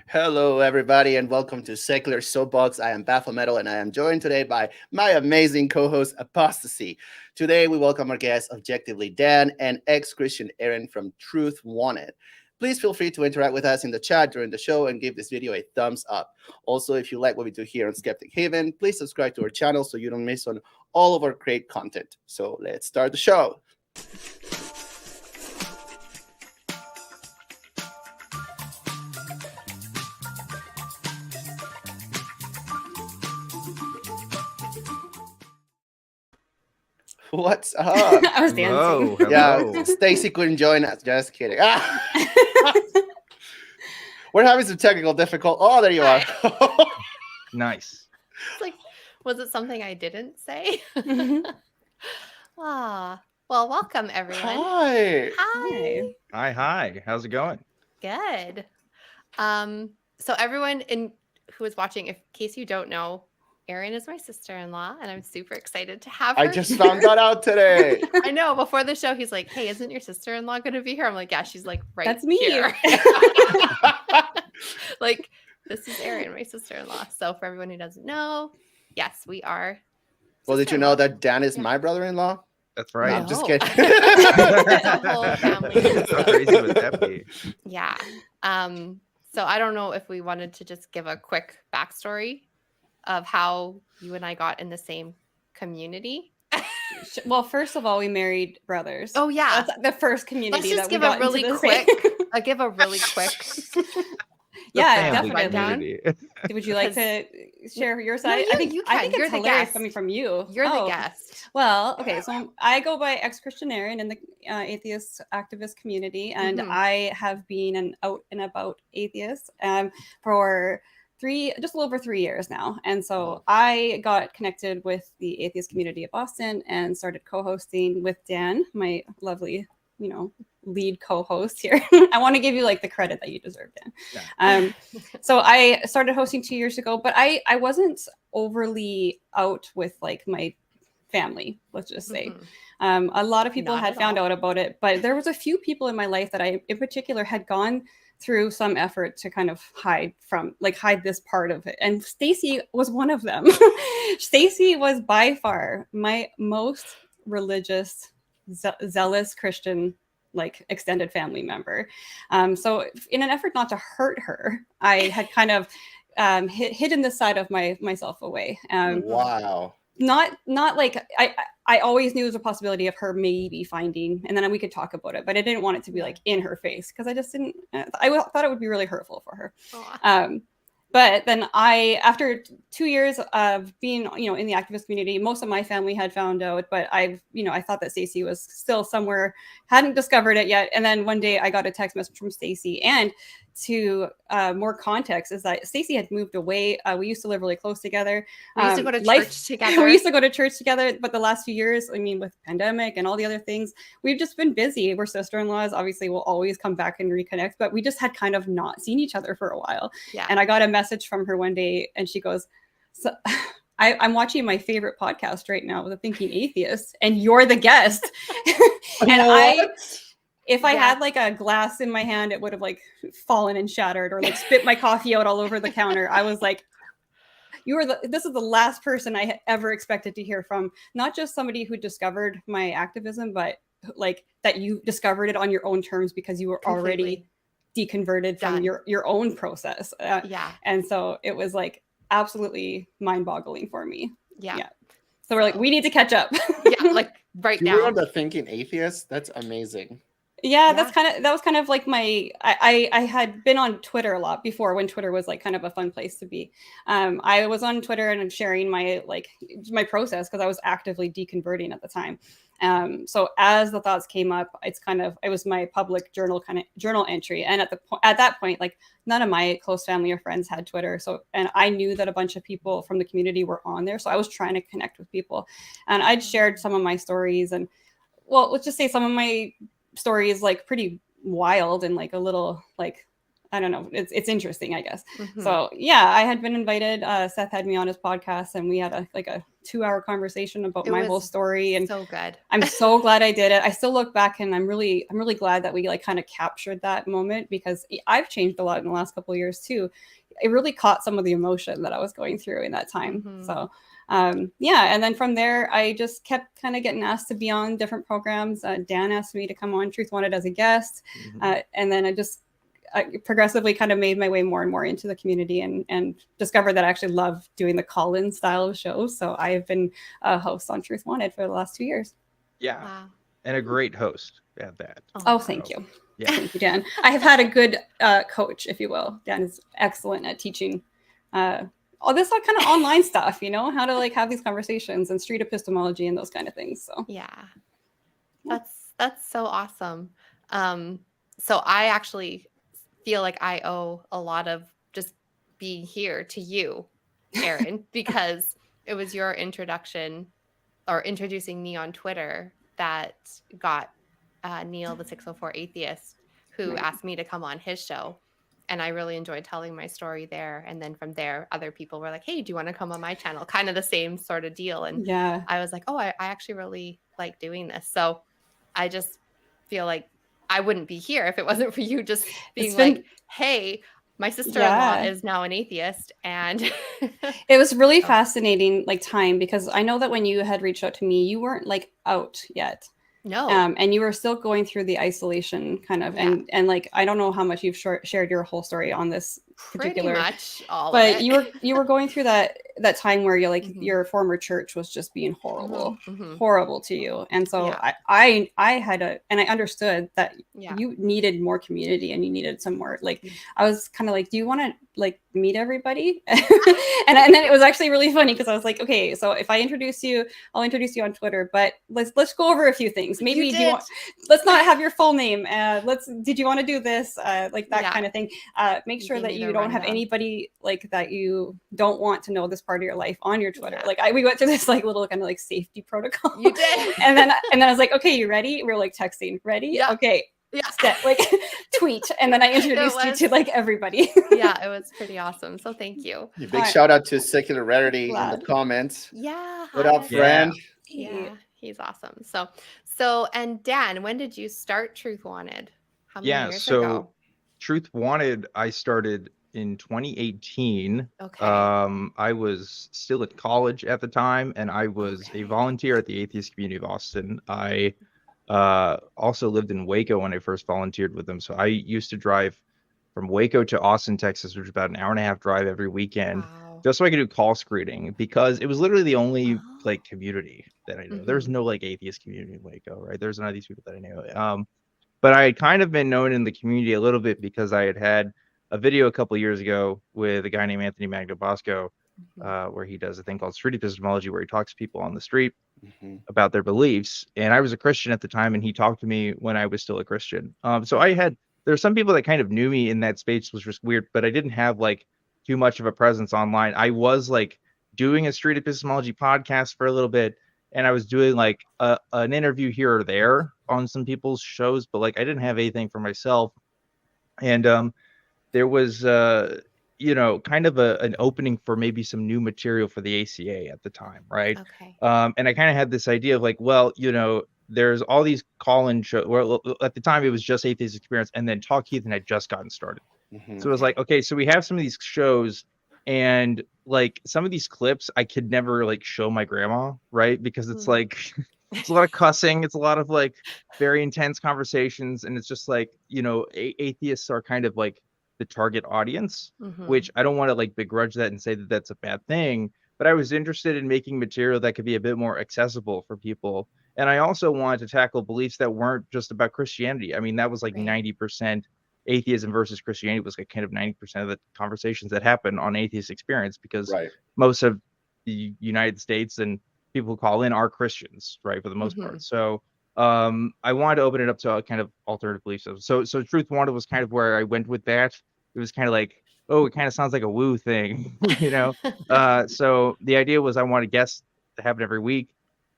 Hello, everybody, and welcome to Secular Soapbox. I am Baphomet, and I am joined today by my amazing co-host Apostasy. Today, we welcome our guest, objectively Dan and ex-Christian Erin from Truth Wanted. Please feel free to interact with us in the chat during the show and give this video a thumbs up. Also, if you like what we do here on Skeptic Haven, please subscribe to our channel so you don't miss on all of our great content. So let's start the show. What's up? I was dancing. Hello. Yeah, Stacy couldn't join us. Just kidding. We're having some technical difficulty. Oh, there you are. Nice. It's like, was it something I didn't say? Well, welcome everyone. Hi. Hi. Hi. How's it going? Good. So everyone who is watching, in case you don't know, Erin is my sister-in-law, and I'm super excited to have her. I just found that out today. I know. Before the show, he's like, "Hey, isn't your sister-in-law going to be here?" I'm like, "Yeah, she's like right That's me. here." Like, this is Erin, my sister-in-law. So for everyone who doesn't know, yes, we are. Well, did you know that Dan is my brother-in-law? That's No, right. I'm just No. kidding. The whole family. How crazy would that be? Yeah. So I don't know if we wanted to just give a quick backstory of how you and I got in the same community. Well, first of all, we married brothers. Oh yeah. That's the first community Let's just that we give got a really into the quick. same- I'll give a really quick. Yeah, Family definitely. community. Would you like to share your side? you I think can. I think You're it's the hilarious guest. coming from you. You're the Oh, guest. Well, okay, so I go by ExXtian Erin in the atheist activist community, and Mhm. I have been an out and about atheist for just a little over 3 years now. And so I got connected with the atheist community of Boston and started co-hosting with Dan, my lovely, lead co-host here. I want to give you like the credit that you deserve, Dan. Yeah. So I started hosting 2 years ago, but I wasn't overly out with like my family, let's just say. Mhm. A lot of people Not had at found all. out about it, but there was a few people in my life that I in particular had gone through some effort to kind of hide this part of it, and Stacy was one of them. Stacy was by far my most religious, zealous Christian, like extended family member. So in an effort not to hurt her, I had kind of hidden this side of myself away. Wow. Not like I always knew there was a possibility of her maybe finding, and then we could talk about it, but I didn't want it to be like in her face because I just didn't. I thought it would be really hurtful for her. Aw. But then after 2 years of being, in the activist community, most of my family had found out, but I thought that Stacy was still somewhere, hadn't discovered it yet. And then one day I got a text message from Stacy, and to more context is that Stacy had moved away. We used to live really close together. We used to go to church together. We used to go to church together, but the last few years, with pandemic and all the other things, we've just been busy. We're sister-in-laws. Obviously, we'll always come back and reconnect, but we just had kind of not seen each other for a while. Yeah. And I got a message from her one day, and she goes, "So I'm watching my favorite podcast right now, The Thinking Atheist, and you're the guest." And if I had like a glass in my hand, it would have like fallen and shattered, or like spit my coffee out all over the counter. I was like, this is the last person I had ever expected to hear from. Not just somebody who discovered my activism, but like that you discovered it on your own terms because you were already deconverted from your own process. Yeah. And so it was like absolutely mind-boggling for me. Yeah. So we're like, we need to catch up. Yeah, like right You were now. on the Thinking Atheist? That's amazing. Yeah, that was kind of like I had been on Twitter a lot before, when Twitter was like kind of a fun place to be. I was on Twitter and sharing my process because I was actively deconverting at the time. So as the thoughts came up, it was my public journal entry. And at that point, like none of my close family or friends had Twitter. And I knew that a bunch of people from the community were on there. So I was trying to connect with people, and I'd shared some of my stories, and let's just say some of my story is like pretty wild and like a little like I don't know. It's interesting, I guess. Mhm. So yeah, I had been invited. Seth had me on his podcast, and we had a 2-hour conversation about It my whole was story. And so good. I'm so glad I did it. I still look back, and I'm really glad that we kind of captured that moment, because I've changed a lot in the last couple of years too. It really caught some of the emotion that I was going through in that time. Mhm. So yeah, and then from there, I just kept kind of getting asked to be on different programs. Dan asked me to come on Truth Wanted as a guest, and then I progressively kind of made my way more and more into the community, and discovered that I actually love doing the call-in style of shows. So I've been a host on Truth Wanted for the last 2 years. Yeah, Wow. and a great host at that. Oh, thank you. Yeah. Thank you, Dan. I have had a good coach, if you will. Dan is excellent at teaching all this kind of online stuff, how to have these conversations and street epistemology and those kind of things. So Yeah. That's so awesome. So I actually feel like I owe a lot of just being here to you, Erin, because it was your introduction or introducing me on Twitter that got Neil, the 604 atheist, who Right. asked me to come on his show. And I really enjoyed telling my story there. And then from there, other people were like, hey, do you want to come on my channel? Kind of the same sort of deal. And yeah, I was like, oh, I actually really like doing this. So I just feel like I wouldn't be here if it wasn't for you just being It's been- like, hey, my sister-in-law Yeah. is now an atheist. And it was really Oh. fascinating time, because I know that when you had reached out to me, you weren't out yet. no. And you were still going through the isolation kind of, Yeah. and I don't know how much you've shared your whole story on this Pretty particular, much all but of it. you were going through that time where you're Mhm. your former church was just being horrible, Mhm. horrible to you. And so Yeah. I had and I understood that Yeah. you needed more community, and you needed some more Mhm. I was kind of do you want to meet everybody? and then it was actually really funny, because I was like, okay, so if I introduce you, I'll introduce you on Twitter, but let's go over a few things. Maybe You did. let's not have your full name. Did you want to do this? That Yeah. kind of thing. Make You sure gave that me you the don't have rundown. anybody that you don't want to know this part of your life on your Twitter. Yeah. We went through this little kind of safety protocol. You did. and then I was like, okay, you ready? We were texting, ready? Yeah. Okay. Yeah. Tweet, and then I introduced you to everybody. Yeah, it was pretty awesome. So thank you. Big Alright. shout out to Secular Rarity in the Glad. comments. Yeah. What up, hi. friend? Yeah, he's awesome. So and Dan, when did you start Truth Wanted? How many Yeah, years so ago? Truth Wanted, I started in 2018. Okay. I was still at college at the time, and I was a Okay. volunteer at the Atheist Community of Austin. I also lived in Waco when I first volunteered with them. So I used to drive from Waco to Austin, Texas, which is about an hour and a half drive every weekend, Wow. just so I could do call screening, because it was literally the only Oh. community that I know. Mhm. There's no atheist community in Waco, right? There's none of these people that I know. But I had kind of been known in the community a little bit, because I had a video a couple of years ago with a guy named Anthony Magno Bosco, where he does a thing called street epistemology, where he talks to people on the street about their beliefs. And I was a Christian at the time, and he talked to me when I was still a Christian. So there are some people that kind of knew me in that space, which was weird, but I didn't have too much of a presence online. I was doing a street epistemology podcast for a little bit, and I was doing an interview here or there on some people's shows, but I didn't have anything for myself. And there was kind of an opening for maybe some new material for the ACA at the time, right? Okay. And I kind of had this idea of there's all these call-in shows. Well, at the time it was just Atheist Experience, and then Talk Heathen had just gotten started. So it was okay, so we have some of these shows, and some of these clips I could never show my grandma, right? Because it's it's a lot of cussing, it's a lot of very intense conversations, and it's just atheists are kind of the target audience, which I don't want to begrudge that and say that that's a bad thing, but I was interested in making material that could be a bit more accessible for people. And I also wanted to tackle beliefs that weren't just about Christianity. I mean, that was Right. 90% atheism versus Christianity was kind of 90% of the conversations that happen on Atheist Experience, because most of the United States and people who call in are Christians, right, for the most part. So I wanted to open it up to a kind of alternative beliefs. So Truth Wanted was kind of where I went with that. It was kind of oh, it kind of sounds like a woo thing, so the idea was I want guests to happen every week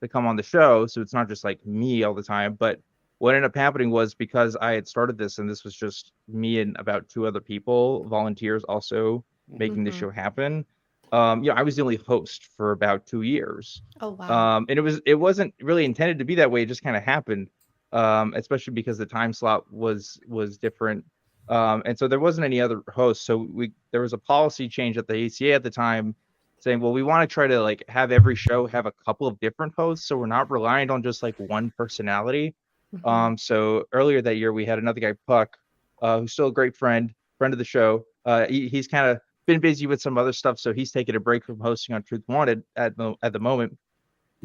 to come on the show, so it's not just me all the time, but what ended up happening was, because I had started this, and this was just me and about 2 other people, volunteers, also making the Mhm. show happen. I was the only host for about 2 years. Oh wow. And it wasn't really intended to be that way. It just kind of happened, especially because the time slot was different. And so there wasn't any other hosts. So there was a policy change at the ACA at the time, saying, well, we want to try to like have every show have a couple of different hosts, so we're not reliant on just like one personality. Mhm. So earlier that year, we had another guy, Puck, who's still a great friend of the show. He's kind of been busy with some other stuff, so he's taking a break from hosting on Truth Wanted at the moment,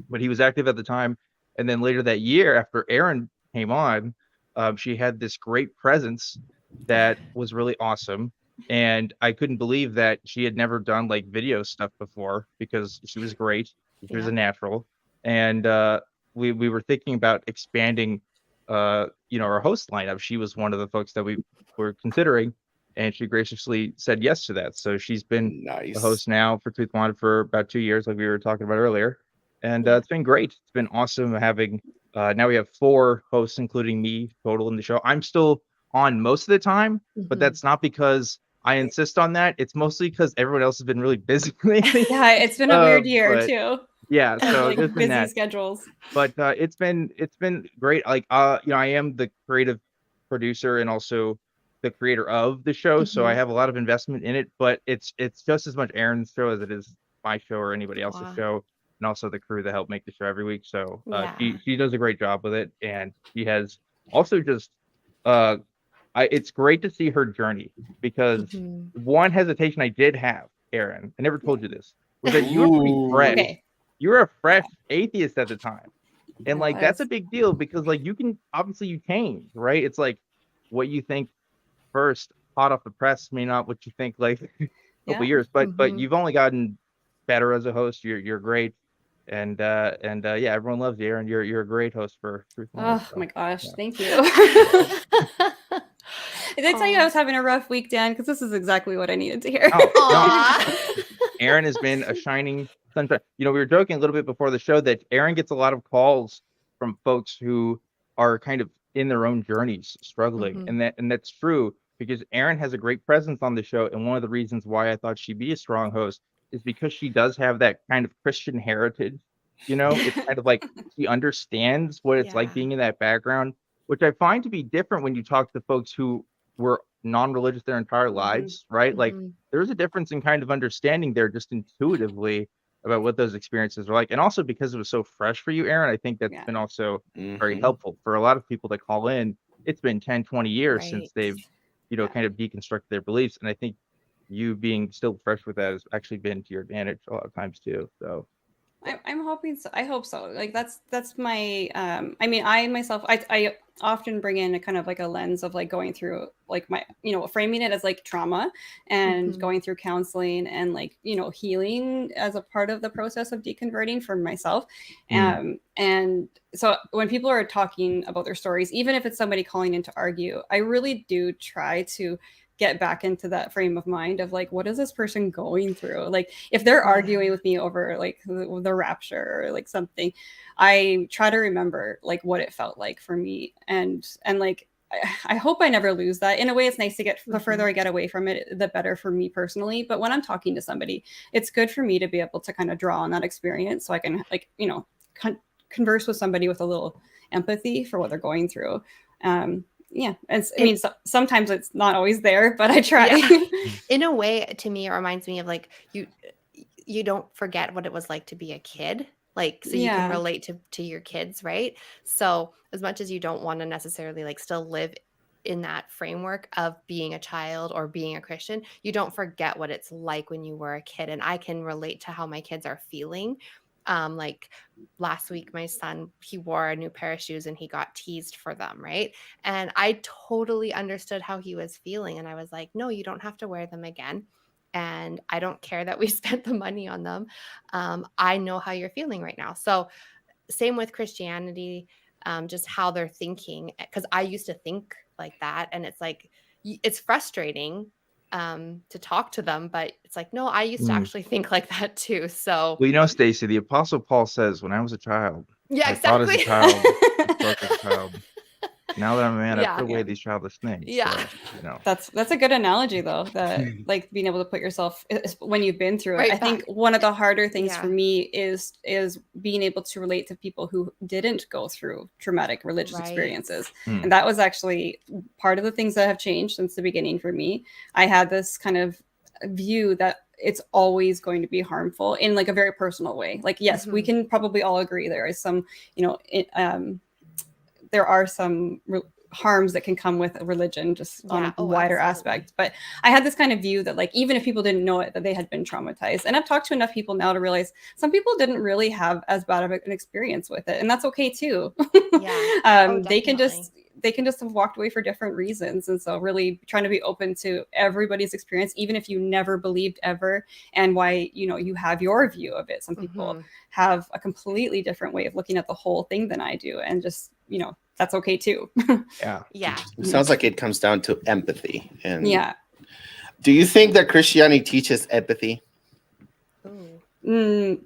but he was active at the time. And then later that year, after Erin came on, she had this great presence that was really awesome. And I couldn't believe that she had never done like video stuff before, because she was great. She was Yeah. a natural. And we were thinking about expanding our host lineup. She was one of the folks that we were considering, and she graciously said yes to that. So she's been the Nice. host now for Truth Wanted for about 2 years, like we were talking about earlier. And Yeah. it's been great. It's been awesome having now we have 4 hosts, including me, total in the show. I'm still on most of the time, but Mhm. that's not because I insist on that. It's mostly because everyone else has been really busy lately. Yeah, it's been a weird year But too. yeah, Of, so like there's been busy that. schedules. But it's been great. Like I am the creative producer and also the creator of the show, so I Mhm. have a lot of investment in it. But it's just as much Erin's show as it is my show or anybody else's Wow. show, and also the crew that help make the show every week. So Yeah. she does a great job with it, and she has also just it's great to see her journey, because Mhm. one hesitation I did have, Erin, I never told you this, was that you were pretty Ooh. fresh. Okay. You were a fresh atheist at the time. And I like that's a was. big deal, because like you can obviously you change, right? It's like what you think first, hot off the press, may not what you think like a couple Yeah. years, but Mhm. you've only gotten better as a host. You're great, and yeah, everyone loves you, Erin. You're a great host for Truth Wanted. Oh So my gosh, yeah. thank you. Did I tell you I Aw. was having a rough week, Dan? Because this is exactly what I needed to hear. Oh no, Aw. Erin has been a shining sunshine. We were joking a little bit before the show that Erin gets a lot of calls from folks who are kind of in their own journeys, struggling, Mhm. and that's true, because Erin has a great presence on the show, and one of the reasons why I thought she'd be a strong host is because she does have that kind of Christian heritage. It's kind of like she understands what it's like Yeah. being in that background, which I find to be different when you talk to folks who were non-religious their entire lives, right? Like Mhm. there's a difference in kind of understanding there just intuitively about what those experiences are like. And also because it was so fresh for you, Erin, I think that's Yeah. been also very Mhm. helpful for a lot of people that call in. It's been 10, 20 years Right. since they've, Yeah. kind of deconstructed their beliefs. And I think you being still fresh with that has actually been to your advantage a lot of times too. So I'm hoping so. I hope so. Like that's my I mean, I myself I often bring in a kind of like a lens of like going through like my framing it as like trauma and Mhm. going through counseling and like healing as a part of the process of deconverting for myself. And so when people are talking about their stories, even if it's somebody calling in to argue, I really do try to get back into that frame of mind of like, what is this person going through? Like if they're arguing with me over like the rapture or like something, I try to remember like what it felt like for me. And like, I hope I never lose that. In a way, it's nice to get the further I get away from it, the better for me personally. But when I'm talking to somebody, it's good for me to be able to kind of draw on that experience so I can like, converse with somebody with a little empathy for what they're going through. Yeah, I mean, sometimes it's not always there, but I try. Yeah. In a way, to me, it reminds me of like you don't forget what it was like to be a kid, like so you can relate to your kids, right? So as much as you don't want to necessarily like still live in that framework of being a child or being a Christian, you don't forget what it's like when you were a kid. And I can relate to how my kids are feeling. Like last week, my son, he wore a new pair of shoes and he got teased for them, right? And I totally understood how he was feeling. And I was like, no, you don't have to wear them again. And I don't care that we spent the money on them. I know how you're feeling right now. So same with Christianity, just how they're thinking. Because I used to think like that. And it's like, it's frustrating to talk to them, but it's like, no, I used to actually think like that too. So well, Stacy, the Apostle Paul says, when I was a child, yeah, I thought as a exactly. child, I spoke as a child. Now that I'm a man, I Yeah. put away these childish things. Yeah. So, you know. That's a good analogy though, that like being able to put yourself when you've been through it. Right I think back. one of the harder things Yeah. for me is being able to relate to people who didn't go through traumatic religious Right. experiences. Hmm. And that was actually part of the things that have changed since the beginning for me. I had this kind of view that it's always going to be harmful in like a very personal way. Like, yes, we Mhm. can probably all agree there is some, you know, there are some harms that can come with a religion just on Yeah. a Oh, wider absolutely. aspect. But I had this kind of view that like even if people didn't know it, that they had been traumatized. And I've talked to enough people now to realize some people didn't really have as bad of an experience with it, and that's okay too. Yeah. Oh, They can definitely. just have walked away for different reasons. And so really trying to be open to everybody's experience, even if you never believed ever, and why, you know, you have your view of it. Some people Mhm. have a completely different way of looking at the whole thing than I do, and just, you know, that's okay too. Yeah. Yeah. It sounds like it comes down to empathy. And Yeah. do you think that Christianity teaches empathy? Ooh.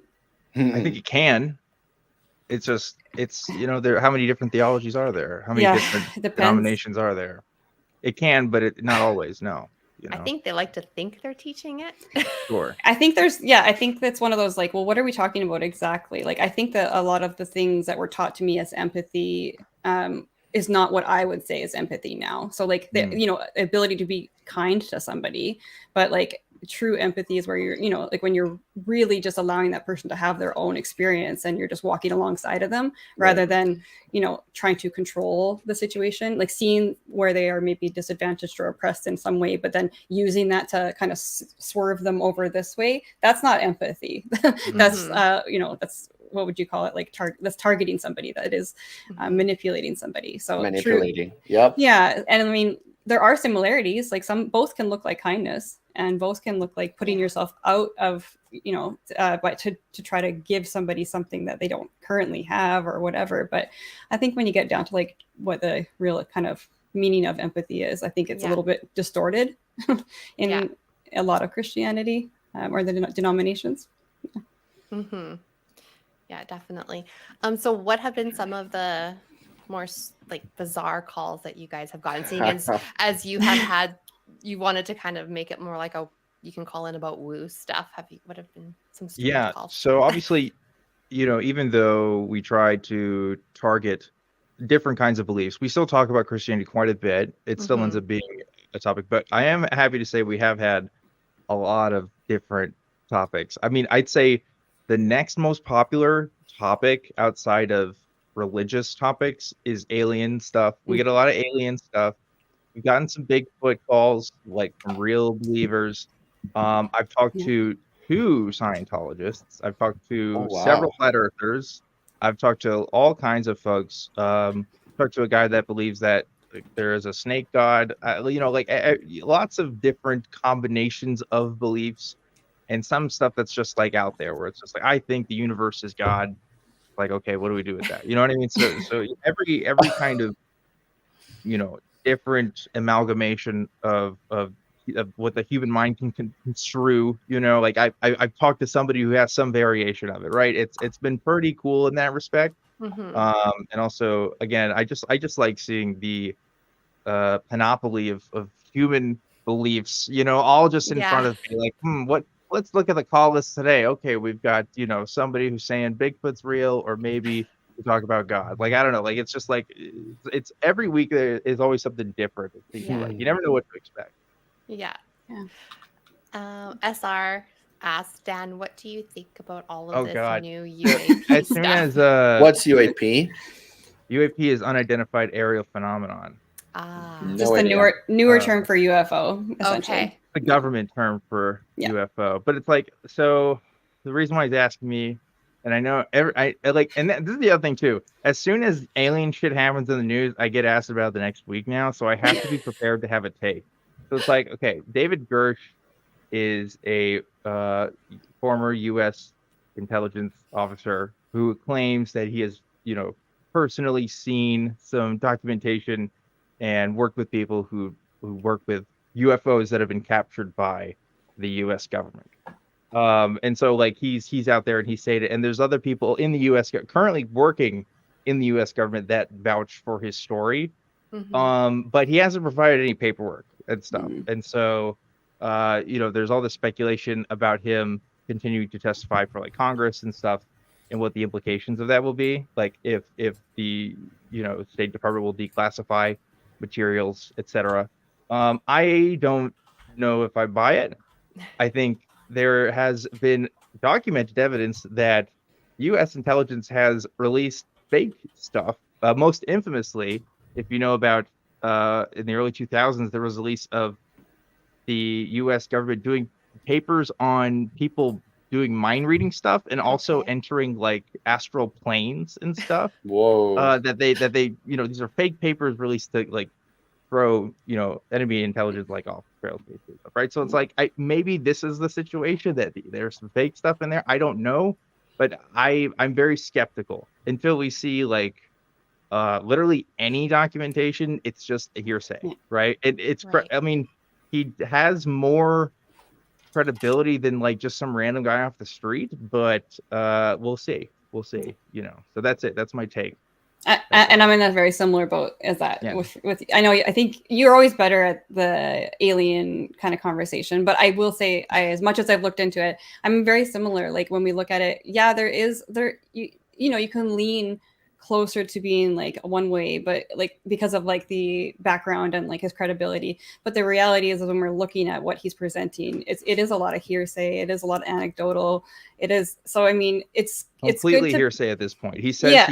I think it can. It's just, you know, there. How many different theologies are there? How many Yeah, different it depends. denominations are there? It can, but not always. No. You know. I think they like to think they're teaching it. Sure. I think that's one of those like, well, what are we talking about exactly? Like, I think that a lot of the things that were taught to me as empathy is not what I would say is empathy now. So like the, you know, ability to be kind to somebody, but like true empathy is where you're, you know, like when you're really just allowing that person to have their own experience and you're just walking alongside of them rather than, you know, trying to control the situation, like seeing where they are maybe disadvantaged or oppressed in some way, but then using that to kind of swerve them over this way. That's not empathy. That's you know, that's, what would you call it, like that's targeting somebody, that is manipulating somebody. So manipulating. true. Yep. Yeah. And I mean, there are similarities, like both can look like kindness, and both can look like putting yourself out of, you know, but to try to give somebody something that they don't currently have or whatever. But I think when you get down to like what the real kind of meaning of empathy is, I think it's a little bit distorted in a lot of Christianity or the denominations. Yeah, definitely. So what have been some of the more like bizarre calls that you guys have gotten, seeing as you have had, you wanted to kind of make it more like you can call in about woo stuff. What have been some strange calls? So obviously, you know, even though we try to target different kinds of beliefs, we still talk about Christianity quite a bit. It still ends up being a topic, but I am happy to say we have had a lot of different topics. I mean, I'd say the next most popular topic outside of religious topics is alien stuff. We get a lot of alien stuff. We've gotten some Bigfoot calls, like from real believers. I've talked to 2 Scientologists. I've talked to several flat earthers. I've talked to all kinds of folks. Talked to a guy that believes that there is a snake god. You know, like lots of different combinations of beliefs, and some stuff that's just like out there, where it's just like, I think the universe is God. Like, okay, what do we do with that? You know what I mean? So every kind of, you know, different amalgamation of what the human mind can construe, you know, like I've talked to somebody who has some variation of it, right? It's been pretty cool in that respect. And also, again, I just like seeing the panoply of human beliefs, you know, all just in front of me, like, let's look at the call list today. Okay, we've got, you know, somebody who's saying Bigfoot's real, or maybe we talk about God. Like, I don't know, like, it's just like, it's every week there is always something different. Like, you never know what to expect. SR asked, Dan, what do you think about all of this new As UAP soon stuff? as What's UAP? UAP is unidentified aerial phenomenon. Just the newer term for UFO, essentially. Okay. The government term for UFO, but it's like, so the reason why he's asking me, and I know this is the other thing too. As soon as alien shit happens in the news, I get asked about it the next week now, so I have to be prepared to have a take. So it's like, okay, David Gersh is a former U.S. intelligence officer who claims that he has, you know, personally seen some documentation and worked with people who work with UFOs that have been captured by the U.S. government. And so like he's out there and he stated, and there's other people in the U.S. currently working in the U.S. government that vouch for his story. But he hasn't provided any paperwork and stuff. Mhm. And so, there's all this speculation about him continuing to testify for like Congress and stuff, and what the implications of that will be. Like if the State Department will declassify materials, etc. I don't know if I buy it. I think there has been documented evidence that U.S. intelligence has released fake stuff. Most infamously, if you know about in the early 2000s, there was a release of the U.S. government doing papers on people doing mind reading stuff and also entering like astral planes and stuff. Whoa. That they these are fake papers released to like throw enemy intelligence like off trails, basically, right? So it's like maybe this is the situation, that there's some fake stuff in there. I don't know, but I'm very skeptical until we see like literally any documentation. It's just a hearsay, right? I mean, he has more credibility than like just some random guy off the street, but we'll see. So that's it. That's my take. And I'm in a very similar boat as that. Yeah. With I think you're always better at the alien kind of conversation, but I will say, as much as I've looked into it, I'm very similar. Like when we look at it, you can lean closer to being like one way, but like because of like the background and like his credibility. But the reality is when we're looking at what he's presenting, it is a lot of hearsay. It is a lot of anecdotal. It is. So I mean, it's completely good hearsay at this point. He says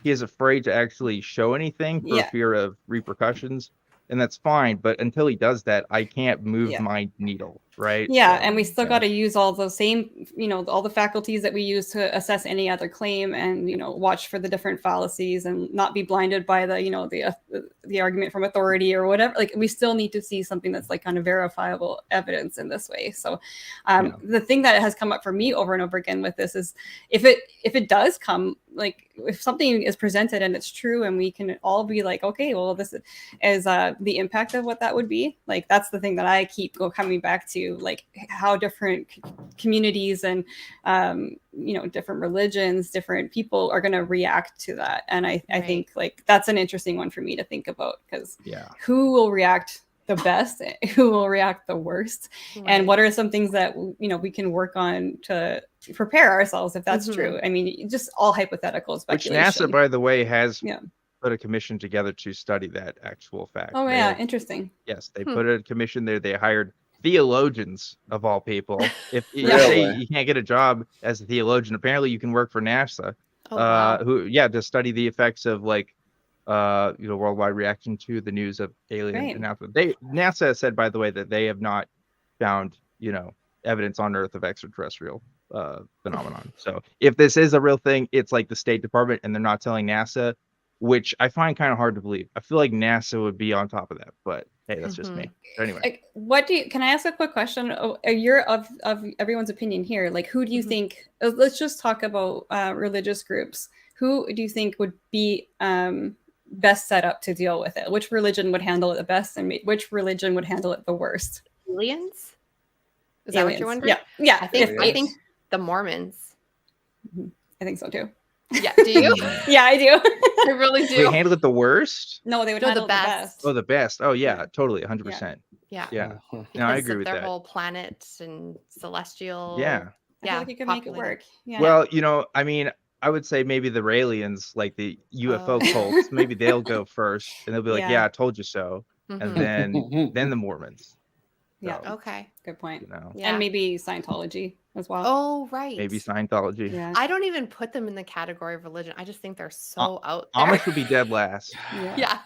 he is afraid to actually show anything for fear of repercussions, and that's fine. But until he does that, I can't move my needle, right? Yeah, So, and we still got to use all those same, all the faculties that we use to assess any other claim, and watch for the different fallacies and not be blinded by the argument from authority or whatever. Like we still need to see something that's like kind of verifiable evidence in this way. So the thing that has come up for me over and over again with this is if it does come, like if something is presented and it's true and we can all be like, okay, well, this is the impact of what that would be. Like that's the thing that I keep coming back to, like how different communities and different religions, different people are going to react to that. And I think like that's an interesting one for me to think about, because who will react the best, who will react the worst, and what are some things that we can work on to prepare ourselves if that's true. I mean, just all hypothetical speculation. Which NASA, by the way, has put a commission together to study that actual fact. Oh yeah, interesting. Yes, they put a commission there. They hired theologians of all people. If you can't get a job as a theologian, apparently you can work for NASA. To study the effects of like worldwide reaction to the news of alien announcement. NASA said, by the way, that they have not found evidence on Earth of extraterrestrial phenomenon. So if this is a real thing, it's like the State Department, and they're not telling NASA, which I find kind of hard to believe. I feel like NASA would be on top of that, but hey, that's just me. But anyway, can I ask a quick question? You're of everyone's opinion here. Like, who do you think? Let's just talk about religious groups. Who do you think would be best set up to deal with it? Which religion would handle it the best, and which religion would handle it the worst? Aliens? Is that what you're wondering? Yeah. I think the Mormons. I think so too. Yeah. Do you? Yeah, I do. I really do. They handle it the worst? No, they would handle the best. Oh, the best. Oh yeah, totally, 100%. Yeah. No, I agree with their that. whole planet and celestial. Yeah. I feel like you could make it work. Yeah. Well, I mean, I would say maybe the Raelians, like the UFO cults, maybe they'll go first, and they'll be like, "Yeah, I told you so," and then the Mormons. Yeah. So, okay. Good point. Yeah. And maybe Scientology as well. Oh, right. Maybe Scientology. Yeah. I don't even put them in the category of religion. I just think they're so out there. Amish would be dead last. Yeah.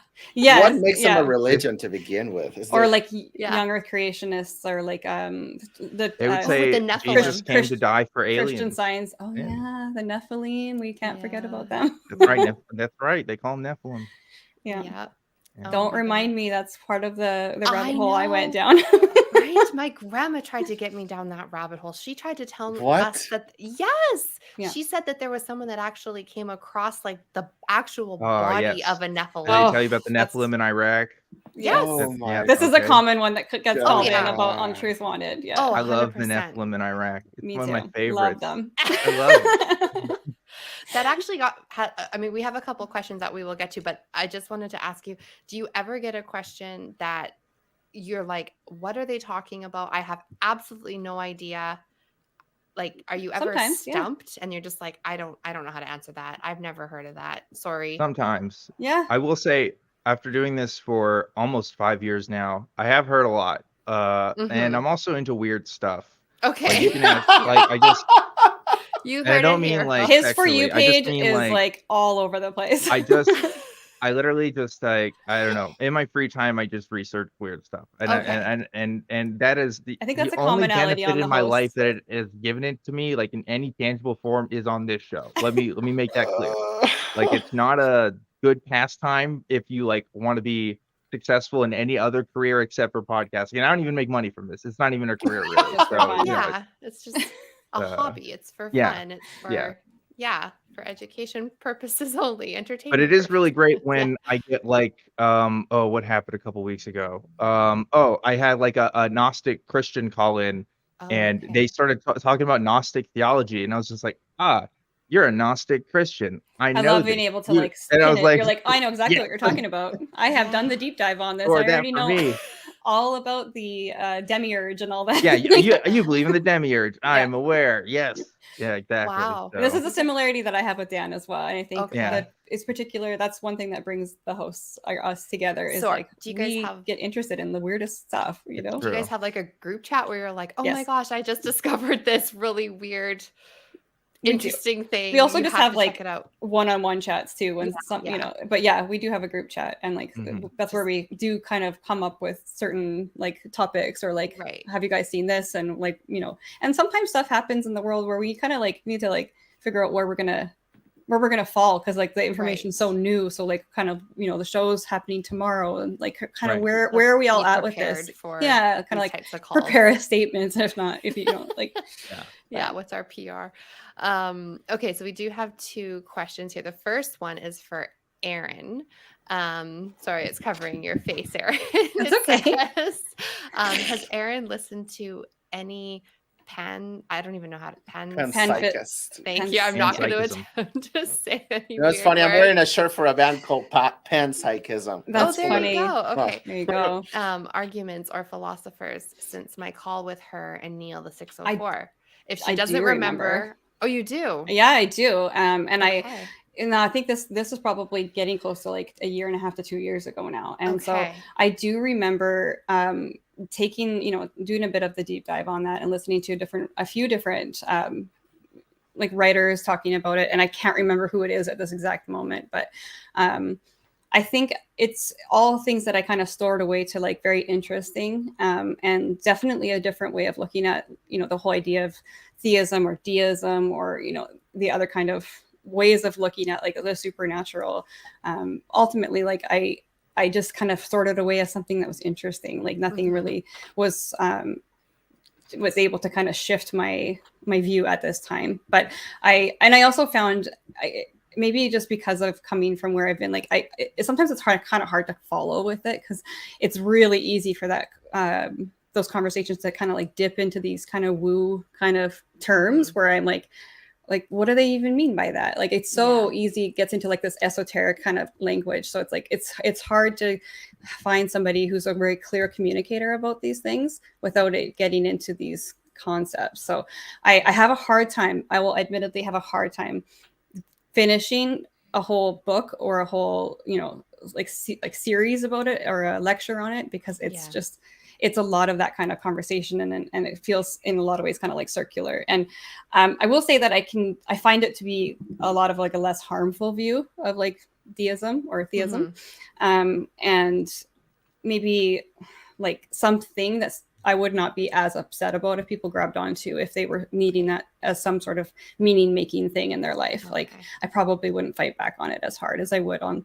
What makes them a religion to begin with? Or like young Earth creationists, or like they would say the Jesus came to die for aliens. Christian Science. Oh yeah, the Nephilim. We can't forget about them. That's right. That's right. They call them Nephilim. Yeah. Don't remind me. That's part of the rabbit hole I went down. Right? My grandma tried to get me down that rabbit hole. She tried to tell us that she said that there was someone that actually came across like the actual body of a Nephilim. Did I tell you about the Nephilim in Iraq? Yes. This is a common one that gets called in about on Truth Wanted. Yeah. I love the Nephilim in Iraq. It's one of my favorites. Love them. I love it. That actually I mean, we have a couple questions that we will get to, but I just wanted to ask you, do you ever get a question that you're like, what are they talking about? I have absolutely no idea. Like, are you ever Sometimes, yeah. stumped and you're just like, I don't know how to answer that. I've never heard of that. Sorry. Sometimes. Yeah. I will say, after doing this for almost 5 years now, I have heard a lot. And I'm also into weird stuff. Like, Okay. you can ask, like, You and I heard don't it mean here. like His For You sexually. I just page mean is like all over the place. I literally just like, I don't know. In my free time, I just research weird stuff, and Okay. and that is I think the that's a only commonality benefit on the in my life hosts. that it is given it to me, like in any tangible form, is on this show. Let me make that clear. Like, it's not a good pastime if you like want to be successful in any other career except for podcasting. And I don't even make money from this. It's not even a career, really. It's for So fun. Yeah, it's just a hobby. It's for yeah, fun. It's yeah. for education purposes only, entertainment But it is really great purposes. when I get like, oh, what happened a couple weeks ago? Oh, I had like a Gnostic Christian call in, Oh, and okay. they started talking about Gnostic theology, and I was just like, you're a Gnostic Christian. I know love being this. able to like And I pin was it. like, You're like, I know exactly yeah, what you're talking about. I have done the deep dive on this. or I that already for know me. all about the demiurge and all that. Yeah, you believe in the demiurge. I Yeah. am aware. Yes. Yeah, exactly. Wow. This is So a similarity that I have with Dan as well. And I think Okay. that it's particular. That's one thing that brings the hosts or us together is So, like do you guys we have- get interested in the weirdest stuff, you It's know? Do you guys true. have like a group chat where you're like, oh my Yes. gosh, I just discovered this really weird, We do. interesting thing. We also You just have have to like check it out. one-on-one chats too when some yeah. you know, but yeah, we do have a group chat, and like Mhm. that's where we do kind of come up with certain like topics or like, Right. have you guys seen this? And like, you know, and sometimes stuff happens in the world where we kind of like need to like figure out where we're gonna fall, because like the information's so new. So like kind of, you know, the show's happening tomorrow, and like kind of Right. where are we all Be at with this? prepared for Yeah, kind these of like types of calls. prepare statements if not, if you don't like. Yeah. Yeah, what's our PR? Okay, so we do have two questions here. The first one is for Erin. Sorry, it's covering your face, Erin. It's okay. Has Erin listened to any I don't even know how to Panpsychist. Thank you. I'm not going to Panpsychism. attempt to say any You know, it's weird funny. I'm words. wearing a shirt for a band called Panpsychism. That's there funny. you go. Okay. There you go. Arguments or philosophers since my call with her and Neil the 604. If she I doesn't do remember, oh, you do? Yeah, I do. And Okay. I think this is probably getting close to like a year and a half to 2 years ago now. And so I do remember taking, you know, doing a bit of the deep dive on that and listening to a few different like writers talking about it. And I can't remember who it is at this exact moment, but I think it's all things that I kind of stored away to like very interesting, and definitely a different way of looking at, you know, the whole idea of theism or deism, or, you know, the other kind of ways of looking at like the supernatural. Ultimately, like I just kind of sorted away as something that was interesting. Like nothing really was able to kind of shift my view at this time. But I also found maybe just because of coming from where I've been, like sometimes it's kind of hard to follow with it, because it's really easy for that those conversations to kind of like dip into these kind of woo kind of terms where I'm like what do they even mean by that? Like it's so easy, it gets into like this esoteric kind of language. So it's like it's hard to find somebody who's a very clear communicator about these things without it getting into these concepts. So I have a hard time, I will admittedly have a hard time finishing a whole book or a whole, you know, like series about it or a lecture on it, because it's just, it's a lot of that kind of conversation, and it feels in a lot of ways kind of like circular. And I will say that I find it to be a lot of like a less harmful view of like deism or theism, and maybe like something that's I would not be as upset about if people grabbed onto, if they were needing that as some sort of meaning-making thing in their life. Like I probably wouldn't fight back on it as hard as I would on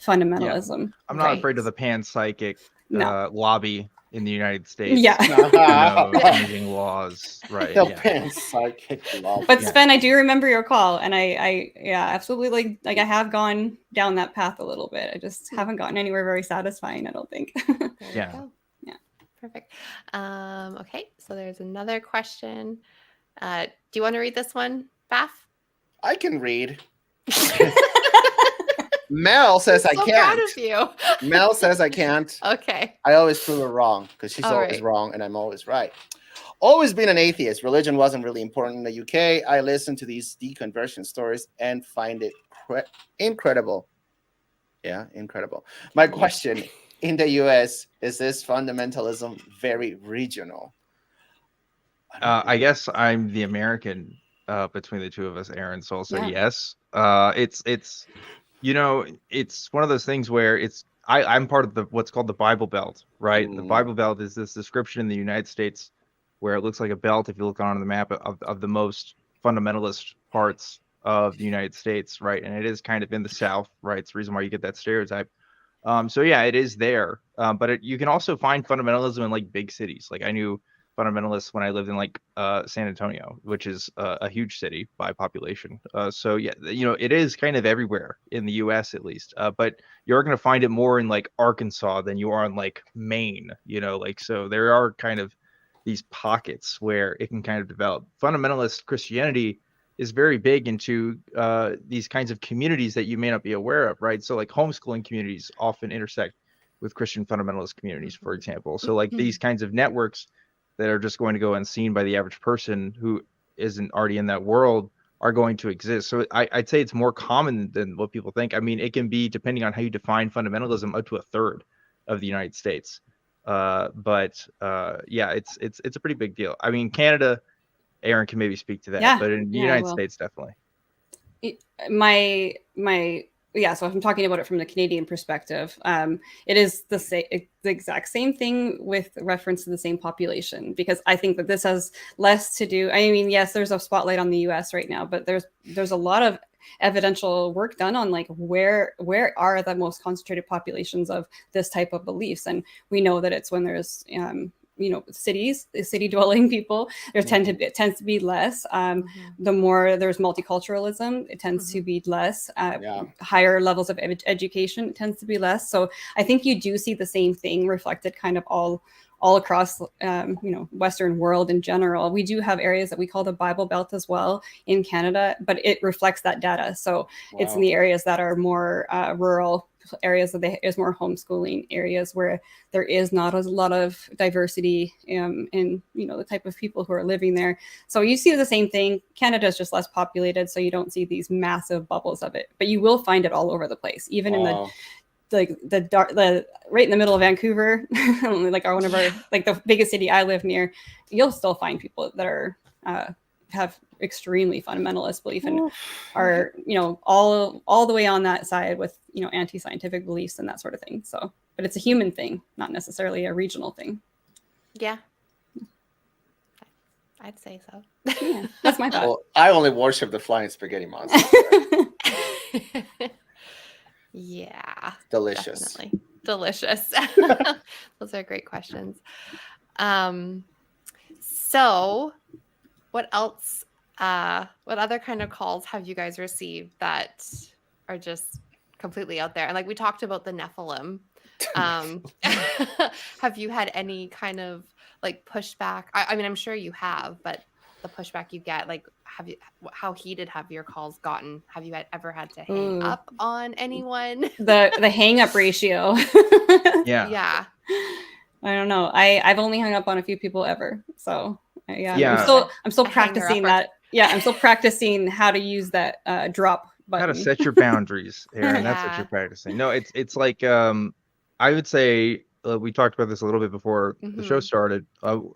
fundamentalism. Yeah. I'm not afraid of the panpsychic lobby in the United States. Yeah. Changing laws. Right. The panpsychic lobby. But Sven, I do remember your call, and I absolutely like I have gone down that path a little bit. I just haven't gotten anywhere very satisfying, I don't think. There you go. Perfect. Okay, so there's another question. Do you want to read this one, Beth? I can read. Mel says I so can't. proud of you. Mel says I can't. Okay. I always prove her wrong because she's All always right. wrong and I'm always right. Always been an atheist. Religion wasn't really important in the UK. I listen to these deconversion stories and find it incredible. Yeah, incredible. My question, in the US, is this fundamentalism very regional? I guess I'm the American between the two of us, Erin. So I'll say yes. It's you know, it's one of those things where I'm part of the what's called the Bible Belt, right? The Bible Belt is this description in the United States where it looks like a belt if you look on the map of the most fundamentalist parts of the United States, right? And it is kind of in the South, right? It's the reason why you get that stereotype. So yeah, it is there. But you can also find fundamentalism in like big cities. Like I knew fundamentalists when I lived in like San Antonio, which is a huge city by population. So yeah, it is kind of everywhere in the U.S. at least. But you're going to find it more in like Arkansas than you are in like Maine. Like so there are kind of these pockets where it can kind of develop. Fundamentalist Christianity is very big into these kinds of communities that you may not be aware of, right? So like homeschooling communities often intersect with Christian fundamentalist communities, for example. So like these kinds of networks that are just going to go unseen by the average person who isn't already in that world are going to exist. So I'd say it's more common than what people think. I mean, it can be, depending on how you define fundamentalism, up to a third of the United States. But yeah, it's a pretty big deal. I mean, Canada, Erin can maybe speak to that, but in the United States, definitely. So if I'm talking about it from the Canadian perspective, it is the exact same thing with reference to the same population, because I think that this has less to do. I mean, yes, there's a spotlight on the US right now, but there's a lot of evidential work done on like where are the most concentrated populations of this type of beliefs, and we know that it's when there's city dwelling people, there tends to be less. The more there's multiculturalism, it tends to be less. Higher levels of education, it tends to be less. So I think you do see the same thing reflected kind of all across Western world in general. We do have areas that we call the Bible Belt as well in Canada, but it reflects that data. So it's in the areas that are more rural areas, that there's more homeschooling areas where there is not a lot of diversity in the type of people who are living there. So you see the same thing. Canada is just less populated, so you don't see these massive bubbles of it, but you will find it all over the place, even in the right in the middle of Vancouver, like one of our like the biggest city I live near. You'll still find people that are have extremely fundamentalist belief and are all the way on that side with anti-scientific beliefs and that sort of thing. So, but it's a human thing, not necessarily a regional thing. Yeah, I'd say so. Yeah, that's my thought. Well, I only worship the flying spaghetti monster. Yeah, delicious. Definitely. Delicious. Those are great questions. So what else, what other kind of calls have you guys received that are just completely out there? And like we talked about the Nephilim. Have you had any kind of like pushback? I mean, I'm sure you have, but the pushback you get, like, how heated have your calls gotten? Have you ever had to hang up on anyone? The hang up ratio. Yeah. I don't know. I've only hung up on a few people ever. So yeah. I'm still practicing that. Yeah, I'm still practicing how to use that drop button. How to set your boundaries, Erin. That's what you're practicing. No, it's like I would say we talked about this a little bit before the show started.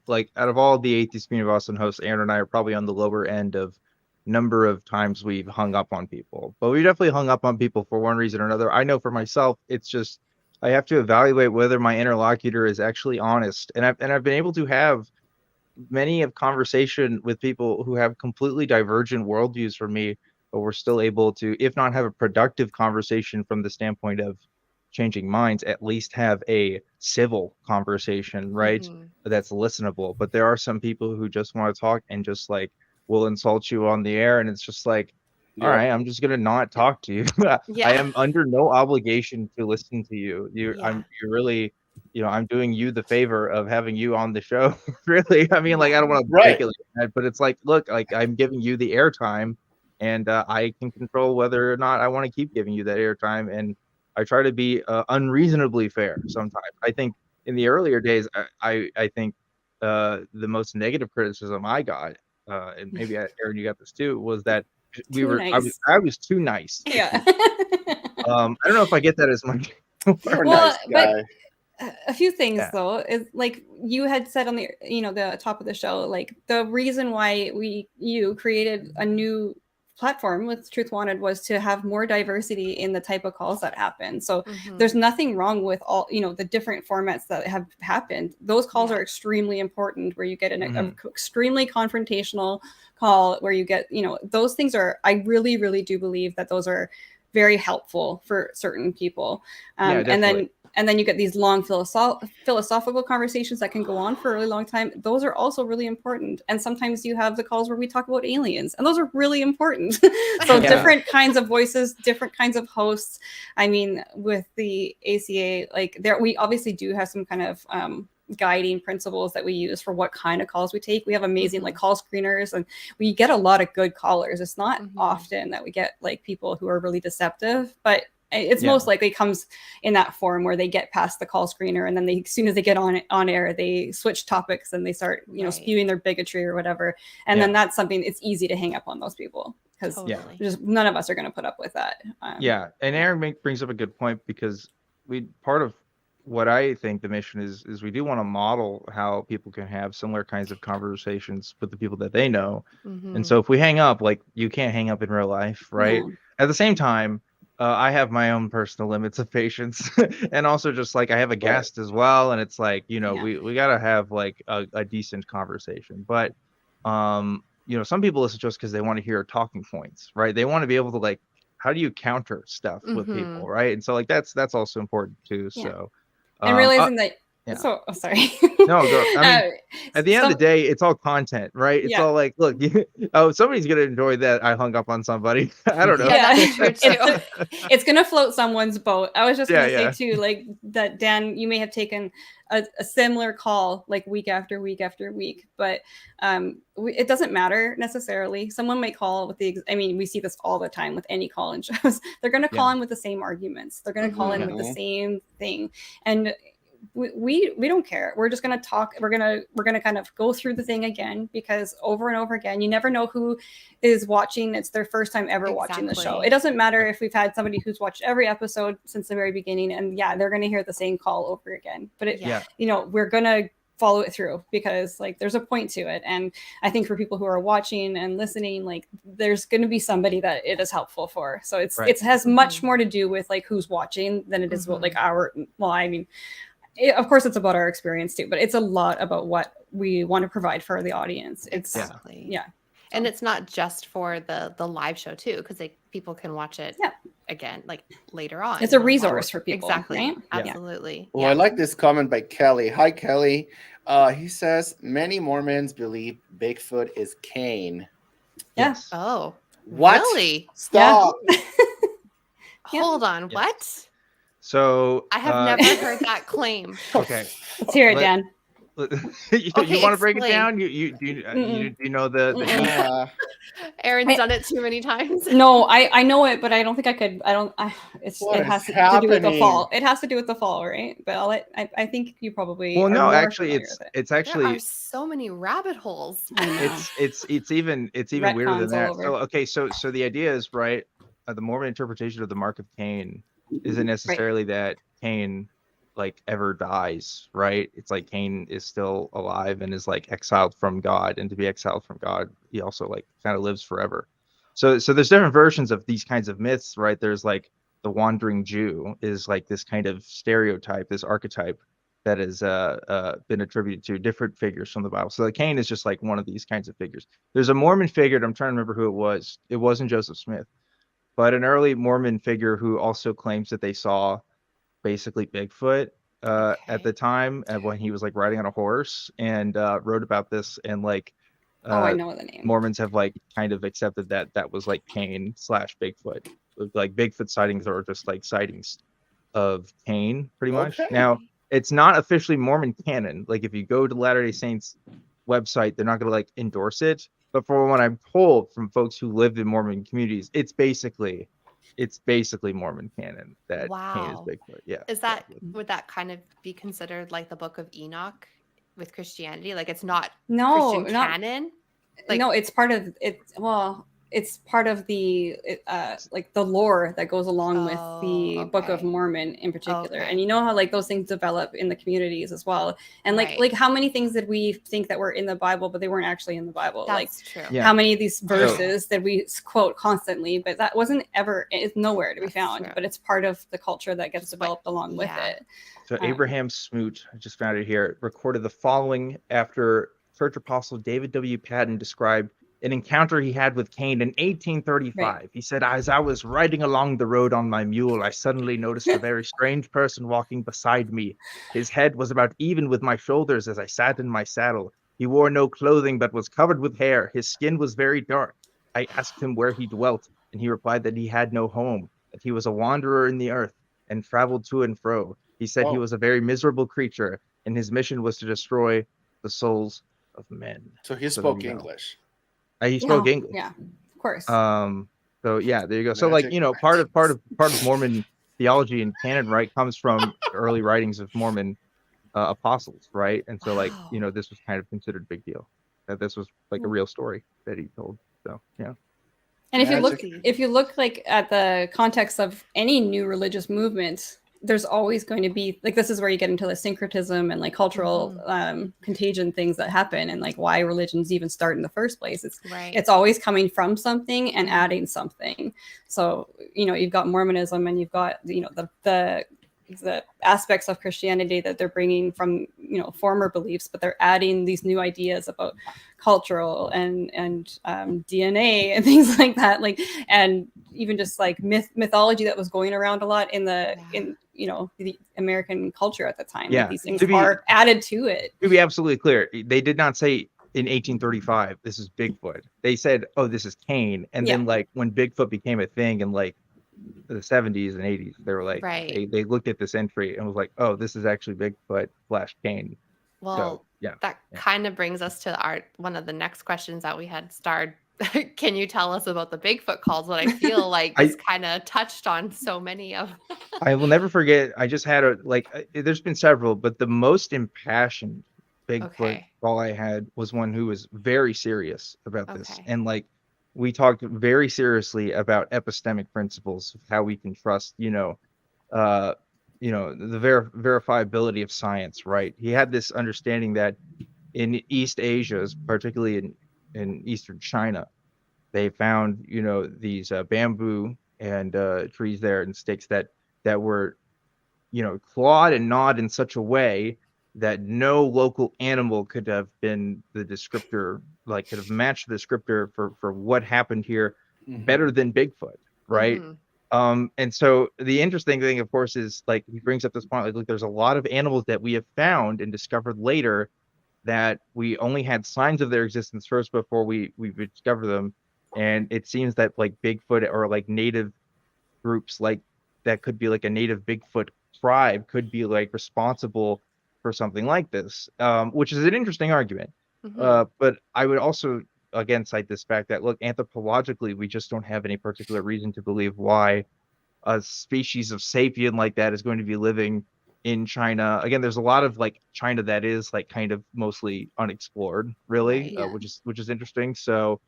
Like out of all the Atheist Community of Austin hosts, Erin and I are probably on the lower end of number of times we've hung up on people. But we definitely hung up on people for one reason or another. I know for myself, it's just I have to evaluate whether my interlocutor is actually honest. And I've been able to have many of conversation with people who have completely divergent worldviews from me, but we're still able to, if not have a productive conversation from the standpoint of changing minds, at least have a civil conversation, right? That's listenable. But there are some people who just want to talk and just like will insult you on the air, and it's just like, all right, I'm just gonna not talk to you. I am under no obligation to listen to you. You're really, I'm doing you the favor of having you on the show. Really, I mean, like I don't want to break it like that, but it's like, look, like I'm giving you the airtime, and I can control whether or not I want to keep giving you that airtime. And I try to be unreasonably fair sometimes. I think in the earlier days, I think the most negative criticism I got, and maybe Erin, you got this too, was that I was too nice. Yeah. I don't know if I get that as much. You're a Well, nice guy. a few things Yeah. though is like you had said on the the top of the show, like the reason why you created a new platform with Truth Wanted was to have more diversity in the type of calls that happen. So there's nothing wrong with all the different formats that have happened. Those calls are extremely important, where you get an extremely confrontational call, where you get those things are, I really, really do believe that those are very helpful for certain people. And then you get these long philosophical conversations that can go on for a really long time. Those are also really important. And sometimes you have the calls where we talk about aliens, and those are really important. So different kinds of voices, different kinds of hosts. I mean, with the ACA, like we obviously do have some kind of guiding principles that we use for what kind of calls we take. We have amazing like call screeners, and we get a lot of good callers. It's not often that we get like people who are really deceptive, but it's most likely comes in that form where they get past the call screener, and then as soon as they get on air, they switch topics and they start spewing their bigotry or whatever. And then that's something, it's easy to hang up on those people, because just none of us are going to put up with that. And Erin brings up a good point, because part of what I think the mission is we do want to model how people can have similar kinds of conversations with the people that they know. And so if we hang up, like, you can't hang up in real life, right? At the same time, I have my own personal limits of patience, and also just like I have a guest as well, and it's like we gotta have like a decent conversation. But some people listen to us because they want to hear talking points, right? They want to be able to like, how do you counter stuff with people, right? And so like that's also important too. So and realizing that. So, sorry. No, go. I mean, at the end of the day, it's all content, right? It's all like, look, somebody's gonna enjoy that I hung up on somebody. I don't know. Yeah, that's true too. It's gonna float someone's boat. I was just gonna say too, like that, Dan, you may have taken a similar call like week after week after week, but it doesn't matter necessarily. Someone might call with we see this all the time with any call-in shows. They're gonna call in with the same arguments. They're gonna call in with the same thing, and we don't care. We're just going to talk. We're going to kind of go through the thing again, because over and over again, you never know who is watching. It's their first time ever watching the show. It doesn't matter if we've had somebody who's watched every episode since the very beginning, and they're going to hear the same call over again. But we're going to follow it through, because like there's a point to it. And I think for people who are watching and listening, like there's going to be somebody that it is helpful for. So it has much more to do with like who's watching than it is what like of course, it's about our experience too, but it's a lot about what we want to provide for the audience. It's and it's not just for the live show too, because people can watch it again like later on. It's a resource for people. Exactly. Right? Absolutely. Well, I like this comment by Kelly. Hi, Kelly. He says many Mormons believe Bigfoot is Cain. Yes. Oh, what? Really? Stop. Hold on. Yes. What? So I have never heard that claim. Okay, let's hear it, Dan. You want to break it down? Do you know the Erin's done it too many times. No, I know it, but I don't think I could. It has to do with the fall. It has to do with the fall, right? But I think you probably. Well, no, actually, it's actually there are so many rabbit holes. It's even weirder than that. So okay, so the idea is right. The Mormon interpretation of the mark of Cain isn't necessarily that Cain like ever dies, right? It's like Cain is still alive and is like exiled from God, and to be exiled from God, he also like kind of lives forever. So there's different versions of these kinds of myths, right? There's like the wandering Jew is like this kind of stereotype, this archetype that has been attributed to different figures from the Bible. So like Cain is just like one of these kinds of figures. There's a Mormon figure, I'm trying to remember who it was. It wasn't Joseph Smith, but an early Mormon figure who also claims that they saw basically Bigfoot at the time when he was like riding on a horse, and wrote about this, and like I know the name. Mormons have like kind of accepted that was like Cain / Bigfoot. Like Bigfoot sightings are just like sightings of Cain, pretty much. Now it's not officially Mormon canon. Like if you go to Latter-day Saints website, they're not going to like endorse it. But from what I'm told from folks who lived in Mormon communities, it's basically Mormon canon that Cain is Wow. Bigfoot. Yeah. Is that exactly. would that kind of be considered like the Book of Enoch with Christianity? Like it's not No, Christian not canon? Like no, it's part of it. Well, it's part of the like the lore that goes along with the Book of okay. Mormon in particular. Okay. And you know how like those things develop in the communities as well. And Right. like how many things did we think that were in the Bible, but they weren't actually in the Bible? That's true. Yeah. How many of these verses that we quote constantly, but that wasn't ever, it's nowhere to be That's found. true. But it's part of the culture that gets developed along with yeah. it. So Abraham Smoot, I just found it here, recorded the following after Church Apostle David W. Patton described an encounter he had with Cain in 1835. Right. He said, as I was riding along the road on my mule, I suddenly noticed a very strange person walking beside me. His head was about even with my shoulders as I sat in my saddle. He wore no clothing but was covered with hair. His skin was very dark. I asked him where he dwelt, and he replied that he had no home, that he was a wanderer in the earth and traveled to and fro. He said he was a very miserable creature, and his mission was to destroy the souls of men. So he spoke English. He spoke English. Yeah, of course. So yeah, there you go. So like, you know, part of Mormon theology and canon, right, comes from early writings of Mormon apostles, right? And so like, you know, this was kind of considered a big deal. That this was like a real story that he told. So yeah. And if you look like at the context of any new religious movement, there's always going to be like, this is where you get into the syncretism and like cultural contagion things that happen, and like why religions even start in the first place. It's always coming from something and adding something. So, you know, you've got Mormonism and you've got, you know, the aspects of Christianity that they're bringing from, you know, former beliefs, but they're adding these new ideas about cultural and DNA and things like that, like, and even just like mythology that was going around a lot in you know, the American culture at the time. Yeah, like, these things are added to it. To be absolutely clear, they did not say in 1835 this is Bigfoot. They said, oh, this is Cain, and then like when Bigfoot became a thing in like the 70s and 80s, they were like, they looked at this entry and was like, oh, this is actually Bigfoot / Cain. Well, so, yeah, that kind of brings us to one of the next questions that we had starred. Can you tell us about the Bigfoot calls? What I feel like is kind of touched on so many of. I will never forget. I just had there's been several, but the most impassioned Bigfoot call I had was one who was very serious about this, and like, we talked very seriously about epistemic principles of how we can trust, the verifiability of science, right? He had this understanding that in East Asia, particularly in Eastern China, they found, these bamboo and trees there and sticks that were, clawed and gnawed in such a way that no local animal could have been the descriptor, like could have matched the descriptor for what happened here better than Bigfoot, right? And so the interesting thing, of course, is like he brings up this point, like, look, there's a lot of animals that we have found and discovered later that we only had signs of their existence first before we discovered them. And it seems that like Bigfoot or like native groups, like that could be like a native Bigfoot tribe, could be like responsible for something like this, which is an interesting argument. But I would also, again, cite this fact that, look, anthropologically, we just don't have any particular reason to believe why a species of sapien like that is going to be living in China. Again, there's a lot of like China that is like kind of mostly unexplored, really, which is interesting. So,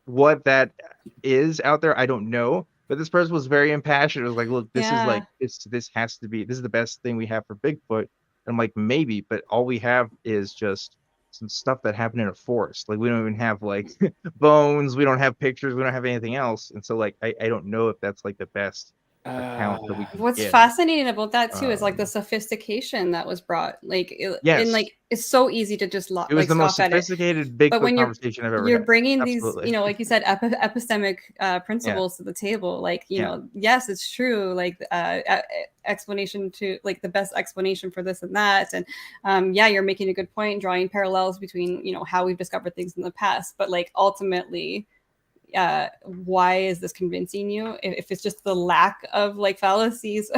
what that is out there, I don't know. But this person was very impassioned. It was like, look, this is like this has to be, this is the best thing we have for Bigfoot. And I'm like, maybe, but all we have is just some stuff that happened in a forest. Like, we don't even have like bones, we don't have pictures, we don't have anything else. And so like I don't know if that's like the best account that we can what's give. Fascinating about that too is like the sophistication that was brought, like and like it's so easy to just it was the most sophisticated Bigfoot conversation I've ever you're had. bringing Absolutely. these, like you said, epistemic principles to the table, like yes, it's true, like explanation to like the best explanation for this and that, and you're making a good point, drawing parallels between how we've discovered things in the past, but like ultimately why is this convincing you? If it's just the lack of like fallacies,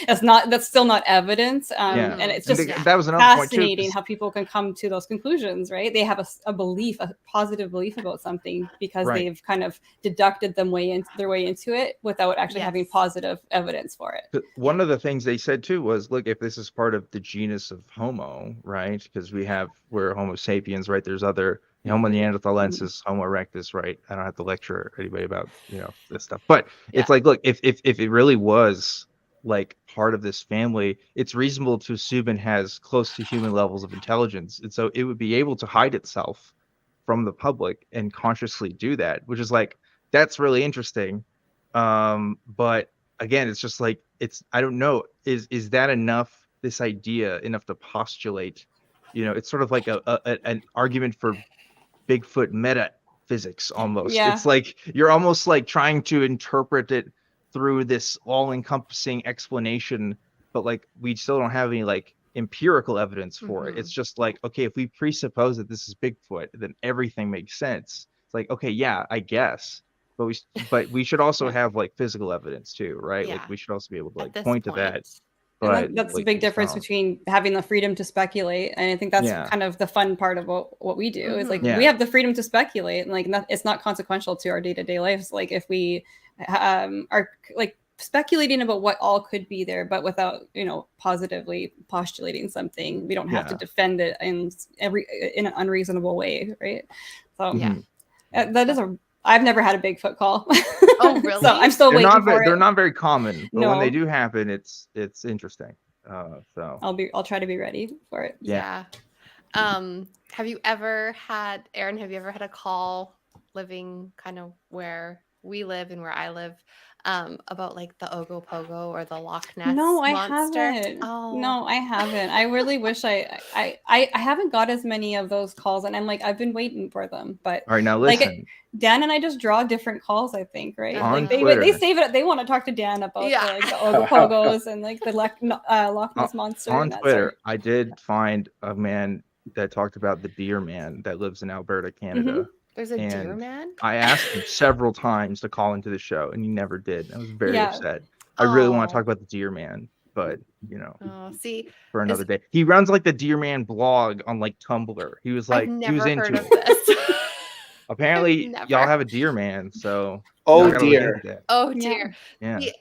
that's still not evidence. Yeah. And it's And just that was another point too, fascinating 'cause- how people can come to those conclusions, right? They have a belief, a positive belief about something because Right. they've kind of deducted their way into it without actually having Yes. positive evidence for it. But one of the things they said too was, look, if this is part of the genus of Homo, right? Because we're Homo sapiens, right? There's other Homo neanderthalensis, Homo erectus, right? I don't have to lecture anybody about this stuff, but it's like, look, if it really was like part of this family, it's reasonable to assume it has close to human levels of intelligence, and so it would be able to hide itself from the public and consciously do that, which is like, that's really interesting. But again, it's just like, I don't know, is that enough, this idea enough to postulate, it's sort of like an argument for Bigfoot metaphysics almost. Yeah. It's like you're almost like trying to interpret it through this all-encompassing explanation, but like we still don't have any like empirical evidence for it. It's just like, okay, if we presuppose that this is Bigfoot, then everything makes sense. It's like, okay, yeah, I guess. But we should also have like physical evidence too, right? Like Yeah. we should also be able to At like this point to that. point. But And that's like, a big we just difference don't. between having the freedom to speculate, and I think that's Yeah. kind of the fun part of what we do is like Yeah. we have the freedom to speculate, and like it's not consequential to our day-to-day lives. Like if we are like speculating about what all could be there, but without positively postulating something, we don't have to Yeah. defend it in an unreasonable way, right? So Yeah. that is I've never had a Bigfoot call. Oh, really? So I'm still waiting for They're it. not very common, but when they No. do happen, it's interesting. So I'll try to be ready for it. Yeah. Have you ever had, Erin, a call living kind of where we live and where I live about like the Ogopogo or the Loch Ness No, I monster? haven't. Oh. No, I haven't. I really wish I haven't got as many of those calls, and I'm like, I've been waiting for them. But all right, now like, listen. Dan and I just draw different calls, I think, right? On Like they Twitter. save it. They want to talk to Dan about Yeah. the Ogopogos and like the Loch Ness monster. On and that Twitter, sort. I did find a man that talked about the deer man that lives in Alberta, Canada. There's a deer And man? I asked him several times to call into the show, and he never did. I was very Yeah. upset. I really want to Oh. talk about the deer man, but Oh, see, for another day. He runs like the deer man blog on like Tumblr. He was like, I've he never was into heard of it. this. Apparently, I've y'all never. have a deer man, so Oh, y'all gotta look dear. into that. Oh Yeah. dear. Yeah. See,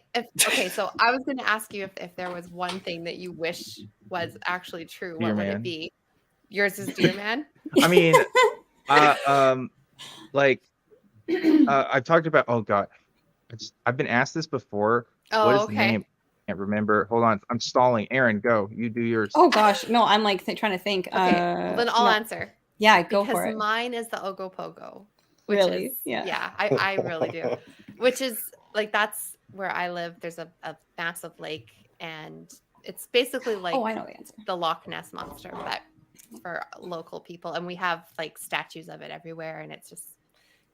okay, so I was going to ask you if there was one thing that you wish was actually true. Deer What would man. it be? Yours is deer man? I mean, like, I've talked about. Oh God, I've been asked this before. Oh, What is the okay. name? Can't remember. Hold on, I'm stalling. Aaron, go. You do yours. Oh gosh, no, I'm like trying to think. Okay, well, then I'll no. answer. Yeah, go Because for it. mine is the Ogopogo. Which Really? is, Yeah. I really do. Which is like, that's where I live. There's a massive lake, and it's basically like Oh, I know the answer. the Loch Ness monster, but for local people. And we have like statues of it everywhere, and it's just,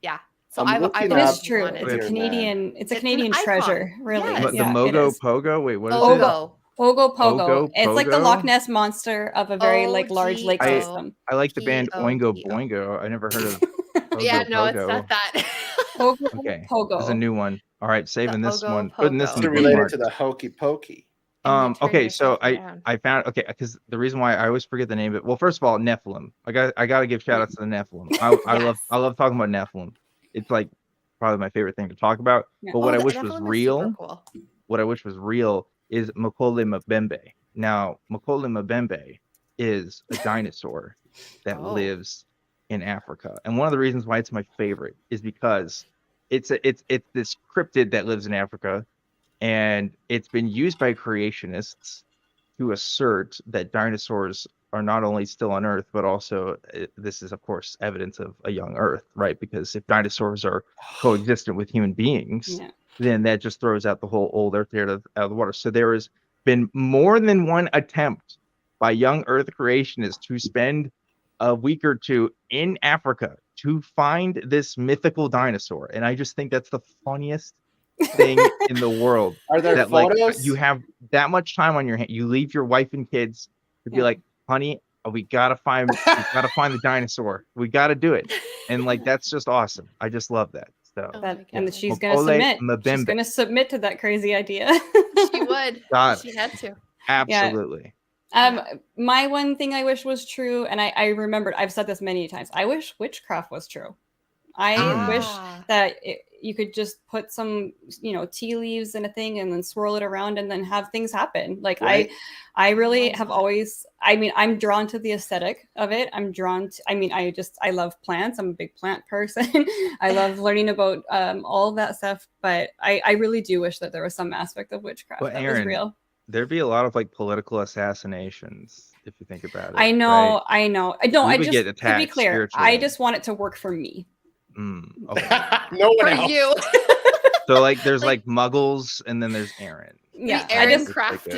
yeah. So I'm I've looking It up is true. wanted It's Deer a man. Canadian. It's a It's an Canadian icon. treasure, really. Yes. The Yeah, it Mogo is. Pogo. Wait, what is Ogo. Ogopogo. It's like the Ogopogo? Loch Ness monster of a very like large lake O-G-O. system. it? I like the band Oingo P-O-G-O. Boingo. I never heard of Yeah, Ogo no, it's Pogo. not that. Okay, there's a Ogopogo. new one. All right, saving this one. Ogopogo. Putting this Is in it the related bookmark. to the hokey pokey? And you turn Okay, so yourself around. I found, okay, because the reason why I always forget the name of it. Well, first of all, Nephilim. I gotta give shout outs to the Nephilim. I Yes. love talking about Nephilim. It's like probably my favorite thing to talk about. Yeah. But what I the wish was Nephilim is super real, cool. is Makole Mbembe. Now, Makole Mbembe is a dinosaur that Oh. lives in Africa. And one of the reasons why it's my favorite is because it's this cryptid that lives in Africa, and it's been used by creationists to assert that dinosaurs are not only still on Earth, but also this is, of course, evidence of a young Earth, right? Because if dinosaurs are coexistent with human beings, Yeah. then that just throws out the whole old Earth theory out of the water. So there has been more than one attempt by young Earth creationists to spend a week or two in Africa to find this mythical dinosaur. And I just think that's the funniest thing in the world. Are there That photos? like you have that much time on your hand, you leave your wife and kids to be Yeah. like, honey, we gotta find the dinosaur. We gotta do it. And like that's just awesome. I just love that. So Oh That, my and that goodness. she's gonna Mokole submit. She's Mbembe. gonna submit to that crazy idea. She would. God. She had to. Absolutely. My one thing I wish was true, and I remembered, I've said this many times. I wish witchcraft was true. I wish that you could just put some, tea leaves in a thing and then swirl it around and then have things happen. Like Right. I really have always, I'm drawn to the aesthetic of it. I'm drawn to, I love plants. I'm a big plant person. I love learning about all of that stuff. But I really do wish that there was some aspect of witchcraft But that Erin, was real. There'd be a lot of like political assassinations if you think about it. I know, right? I know. I don't. We I would just get to be attacked clear, spiritually. I just want it to work for me. Okay. No one For else. you. So like there's Like- like muggles and then there's Erin. Yeah, The I Erin just craft.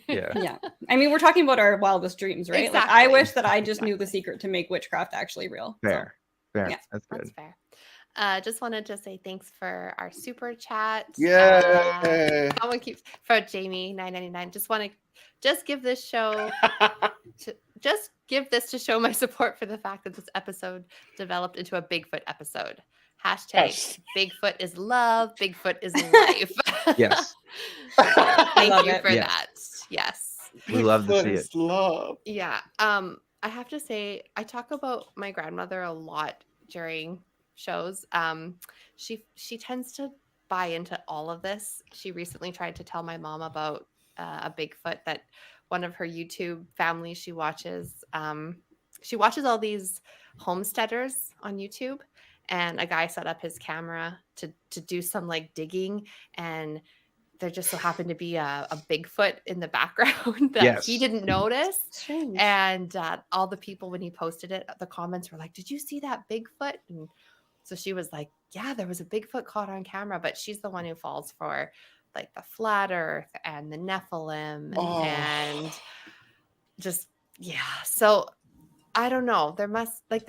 Yeah. yeah. I mean, we're talking about our wildest dreams, right? Like I Exactly. wish that I just knew the secret to make witchcraft actually real. Fair. Fair. Yeah. That's good. That's fair. Just wanted to say thanks for our super chat. Yeah. Someone keeps for Jamie 999. Just want to give this show to show my support for the fact that this episode developed into a Bigfoot episode. Hashtag Yes. Bigfoot is love. Bigfoot is life. Yes. Thank love you it. for Yes. that. Yes. We love to see it. Bigfoot is love. Yeah. I have to say, I talk about my grandmother a lot during shows. She tends to buy into all of this. She recently tried to tell my mom about a Bigfoot that one of her YouTube families she watches. She watches all these homesteaders on YouTube, and a guy set up his camera to do some like digging, and there just so happened to be a Bigfoot in the background that Yes. he didn't notice. Strange. And all the people, when he posted it, the comments were like, "Did you see that Bigfoot?" And so she was like, "Yeah, there was a Bigfoot caught on camera," but she's the one who falls for like the flat earth and the Nephilim Oh. and just, yeah. So I don't know. There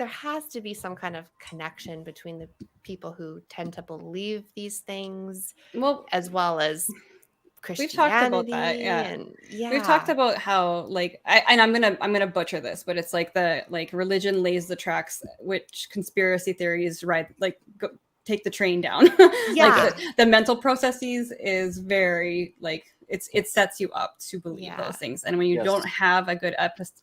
has to be some kind of connection between the people who tend to believe these things Well, as well as we've talked about Christianity. that. Yeah. And yeah. We've talked about how I'm gonna butcher this, but it's like the religion lays the tracks, which conspiracy theories take the train down. Yeah. The mental processes is very it sets you up to believe those things, and when you Yes. don't have a good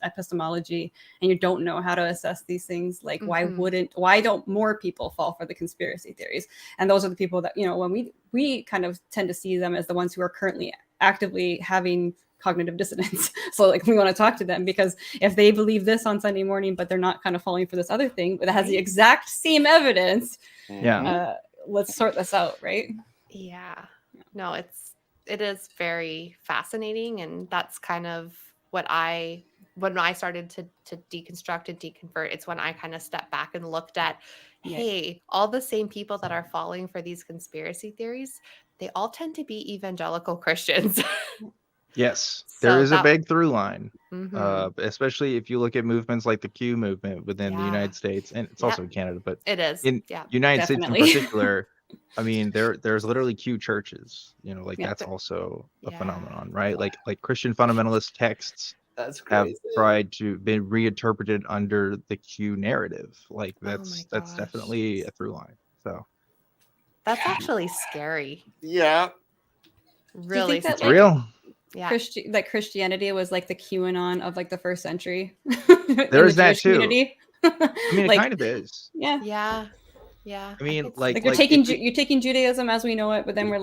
epistemology and you don't know how to assess these things, why don't more people fall for the conspiracy theories? And those are the people that when we kind of tend to see them as the ones who are currently actively having cognitive dissonance. So we want to talk to them, because if they believe this on Sunday morning but they're not kind of falling for this other thing that has the exact same evidence, Yeah. let's sort this out, right? Yeah. No, it is very fascinating, and that's kind of when I started to deconstruct and deconvert. It's when I kind of stepped back and looked at, hey, all the same people that are falling for these conspiracy theories, they all tend to be evangelical Christians. Yes. So There is a that- big through line. Mhm. Especially if you look at movements like the Q movement within the Yeah. United States, and it's Yep. also in Canada, but It is. in Yeah. United Definitely. States in particular, I mean, there's literally Q churches. That's also a Yeah. phenomenon, right? Like Christian fundamentalist texts That's have crazy. tried to be reinterpreted under the Q narrative. That's gosh. definitely a through line. So That's actually scary. Yeah. Really that, it's scary. real. Yeah. Christianity was like the QAnon of the first century. There's that too. Community. I mean, it kind of is. Yeah. Yeah. Yeah. I mean, could see like that. You're if taking we- you're taking Judaism as we know it, but then we're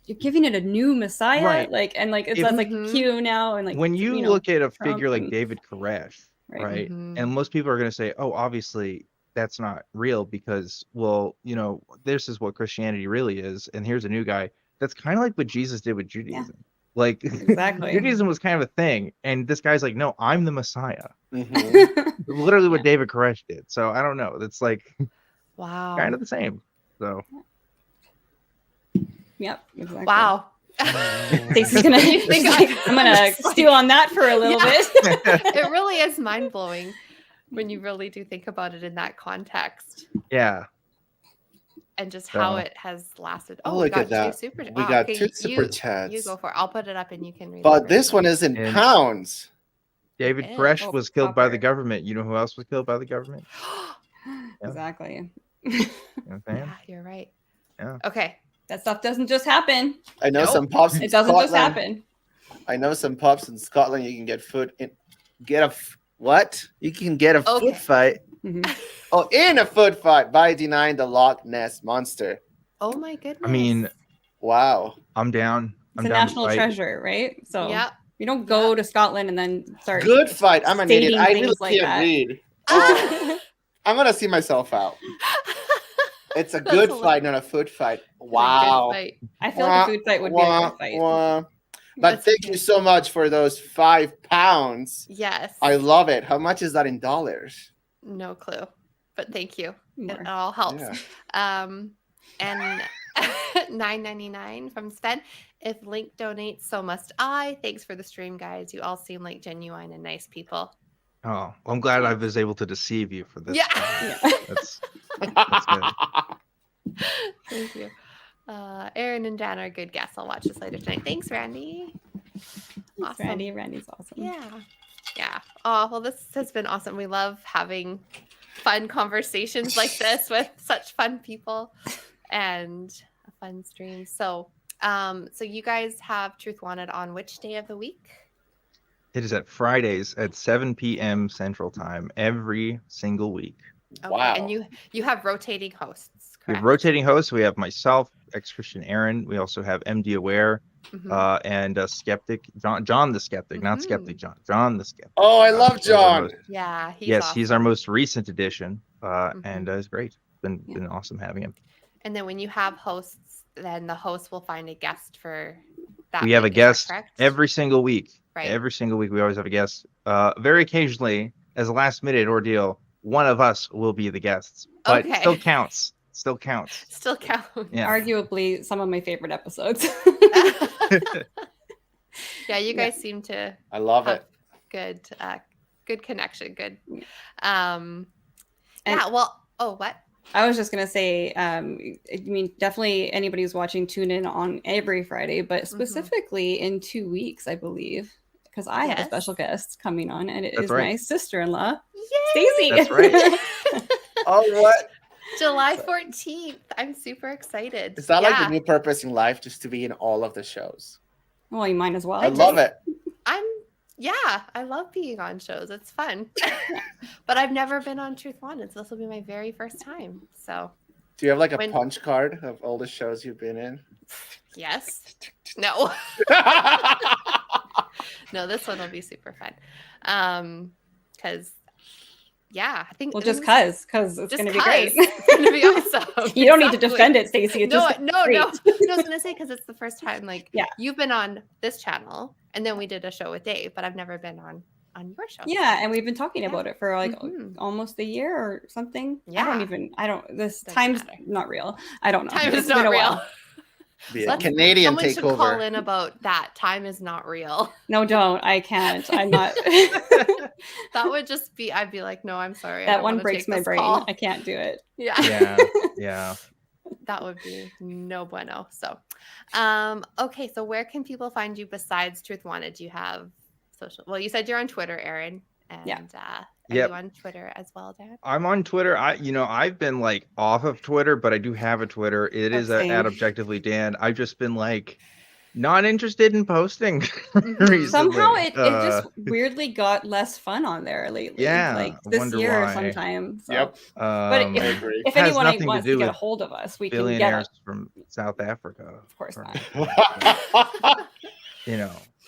you're giving it a new Messiah, Right. it's If- that's Mhm. Q now, and when you look at a Trump figure like and- David Koresh, right? Mhm. And most people are going to say, "Oh, obviously that's not real because, well, this is what Christianity really is." And here's a new guy. That's kind of like what Jesus did with Judaism. Exactly. Judaism was kind of a thing, and this guy's like, "No, I'm the Messiah." Mhm. Literally what David Koresh did. So I don't know. It's Wow. kind of the same. So Yep. Exactly. Wow. Stacey's gonna. I'm gonna stew on that for a little bit. It really is mind blowing when you really do think about it in that context, yeah. and just how So- it has lasted. Oh, Oh, we look got at that. two super. We got two super chats. You go for it. I'll put it up and you can read. But it this one is in And- pounds. David is. Koresh Oh, was killed by the copper. government. You know who else was killed by the government? Exactly. You know what I'm saying? Yeah, you're right. Okay. That stuff doesn't just happen. I know Nope. some pubs in It doesn't just Scotland. happen. I know some pubs in Scotland. You can get what? You can get a Okay. foot fight. Mhm. Oh, in a foot fight by denying the Loch Ness monster. Oh my goodness. I mean, Wow. I'm down. It's I'm a down to national fight. treasure, right? So yeah. you don't go to Scotland and then start. Good fight. I'm an idiot. stating I really things like can't that. read. Oh, I'm gonna see myself out. It's a That's good hilarious. fight, not a foot fight. Good Wow. fight. I feel like a food fight would be a good fight. But That's thank okay. you so much for those £5. Yes. I love it. How much is that in dollars? No clue. But thank you. More. It all helps. Yeah. And $9.99 from Sven. If Link donates, so must I. Thanks for the stream, guys. You all seem like genuine and nice people. Oh, well, I'm glad I was able to deceive you for this. Yeah. That's good. Thank you. Erin and Dan are good guests. I'll watch this later tonight. Thanks, Randy. Awesome. Randy's awesome. Yeah. Oh, well, this has been awesome. We love having fun conversations like this with such fun people and a fun stream. So you guys have Truth Wanted on which day of the week? It is at Fridays at 7 p.m. Central Time every single week. Okay. Wow. And you have rotating hosts, We correct? have rotating hosts. We have myself, ExXtian Erin. We also have MD Aware Mhm. and Skeptic, John the Skeptic, not Mhm. Skeptic John, John the Skeptic. Oh, I love Those are our John. most- Yeah, he's our most recent addition, Mhm. and it's great. Been awesome having him. And then when you have hosts, then the host will find a guest for that. We have a week, is that guest correct? every single week. Right. Every single week, we always have a guest. Very occasionally, as a last-minute ordeal, one of us will be the guests, but Okay. still counts. Still counts. Still count. Yeah. Arguably some of my favorite episodes. Yeah, you guys seem to I love have it. good connection. Good. And- Yeah. Well. Oh, what? I was just gonna say, I mean, definitely anybody who's watching, tune in on every Friday, but specifically in 2 weeks, I believe, because I have a Yes. special guest coming on, and it That's is right. my sister-in-law, Yay! Stacy. That's right. Oh, what? July 14th. I'm super excited. Is that like Yeah. the new purpose in life, just to be in all of the shows? Well, you might as well. I love it. I love being on shows. It's fun. But I've never been on Truth Wanted, so this will be my very first time. So, Do you have like a When- punch card of all the shows you've been in? yes. No. No, this one will be super fun. Because I think Well, just because it's just going to be great. It's gonna be awesome. You don't need to Exactly. defend it, Stacey. It's No, just no. great. No, I was gonna say because it's the first time. Like, Yeah. you've been on this channel, and then we did a show with Dave, but I've never been on your show. Yeah, and we've been talking Yeah. about it for like Mhm. almost a year or something. Yeah. This Doesn't time's matter. not real. I don't know. Time It's is been not a real. while. Be a Let's- Canadian Someone should call takeover. in about that. Time is not real. No, don't. I can't. I'm not. That would just be. I'd be like, no, I'm sorry. I That don't one wanna breaks take my this brain. call. I can't do it. Yeah. Yeah. That would be no bueno. So, okay. So where can people find you besides Truth Wanted? Do you have social? Well, you said you're on Twitter, Erin. And are Yep. you on Twitter as well, Dad? I'm on Twitter. I've been like off of Twitter, but I do have a Twitter. It is Same. at Objectively Dan. I've just been like not interested in posting. Mhm. recently. Somehow it just weirdly got less fun on there lately. Yeah, Like I this wonder year or why. sometime. So. Yep, But um, I agree. If Has anyone nothing to wants do to get a with hold of us, we can get billionaires it. from South Africa. Of course Or- not.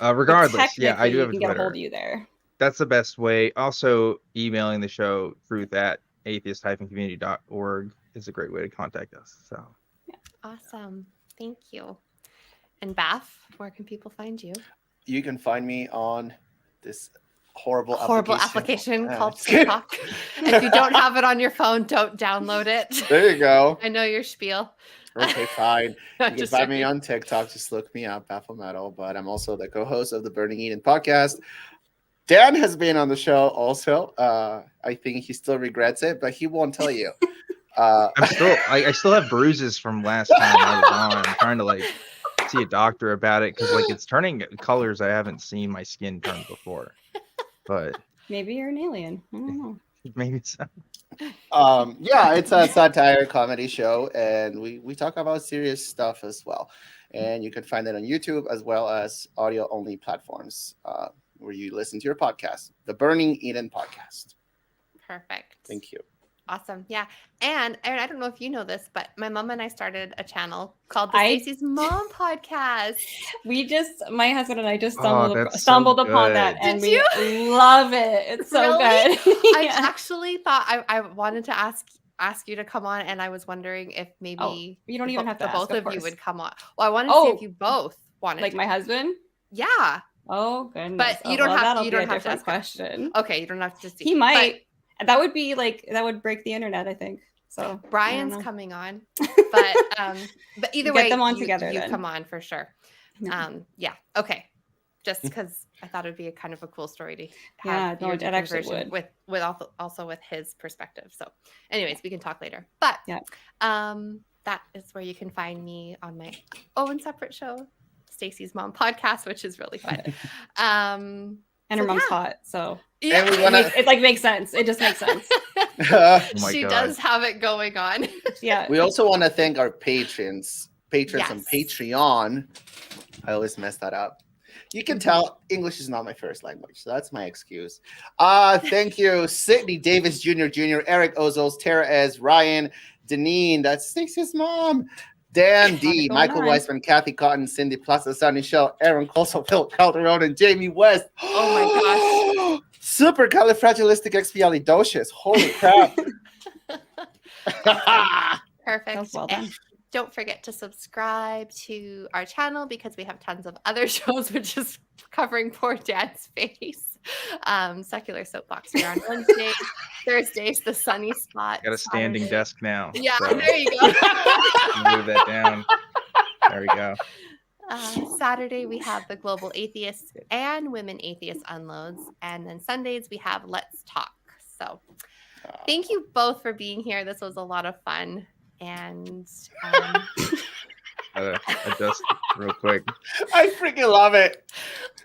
Regardless, But yeah, I do technically, have a you can get a Twitter. hold of you there. That's the best way. Also, emailing the show truth@atheist-community.org is a great way to contact us. So Awesome. Thank you. And Beth, where can people find you? You can find me on this horrible application Yeah, called just kidding. TikTok. If you don't have it on your phone, don't download it. There you go. I know your spiel. Okay, fine. You can Just find me joking. on TikTok. Just look me up, Metal. But I'm also the co-host of the Burning Eden podcast. Dan has been on the show also. I think he still regrets it, but he won't tell you. I still have bruises from last time I was on. I'm trying to like see a doctor about it because like it's turning colors I haven't seen my skin turn before. But Maybe you're an alien. I don't know. Maybe so. Yeah, it's a satire comedy show, and we talk about serious stuff as well. And you can find it on YouTube as well as audio only platforms where you listen to your podcast, the Burning Eden podcast. Perfect. Thank you. Awesome. Yeah. And Erin, I don't know if you know this, but my mom and I started a channel called the I- Stacey's Mom Podcast. My husband and I just Oh, stumbled that's stumbled so upon that, good. and Did we love it. It's so Really? good. I Yeah. actually thought I wanted to ask you to come on, and I was wondering if maybe you don't even have to the ask, both of of you course. would come on. Well, I wanted to see if Oh. you both wanted Like to. my husband. Yeah. Oh goodness! But you don't have- that'll you be don't a have to different ask him. question. Okay, you don't have to see. He might. That would be like that would break the internet, I think. So But Brian's I don't know. coming on, but either Get way, them on you, together you then. come on for sure. No. Yeah. Okay. Just because I thought it'd be a kind of a cool story to have Yeah, no, your it actually version would. with also with his perspective. So, anyways, we can talk later. But Yeah. that is where you can find me on my own separate show, Stacey's Mom Podcast, which is really fun. And her So, mom's yeah. hot, so Yeah. And we wanna- it like makes sense. It just makes sense. Oh my She God. does have it going on. Yeah. We also want to thank our patrons on Yes. Patreon. I always mess that up. You can tell English is not my first language, so that's my excuse. Thank you, Sydney Davis Jr., Eric Ozos, Tara S, Ryan, Deneen, that's Stacey's mom, Dan D, going Michael on? Weisman, Kathy Cotton, Cindy Plaza, Sunny Shell, Aaron Colson, Phil Calderon, and Jamie West. Oh my gosh. Supercalifragilisticexpialidocious. Holy crap. Perfect. That was well And done. don't forget to subscribe to our channel because we have tons of other shows, which is covering poor Dan's face. Secular Soapbox. We're on Wednesdays, Thursdays, the Sunny Spot. Got a standing Saturday. desk now. Yeah, so there you go. move that down. There we go. Saturday, we have the Global Atheists and Women Atheists Unloads. And then Sundays, we have Let's Talk. So thank you both for being here. This was a lot of fun. And Adjust real quick. I freaking love it.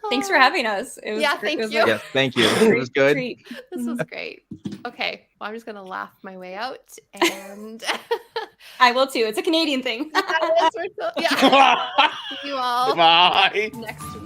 Thanks for having us. It was Yeah, great. thank It was you. Yes, thank you. a It was good. treat. This was great. Okay, well, I'm just gonna laugh my way out, and I will too. It's a Canadian thing. yeah, see you all Bye. next week.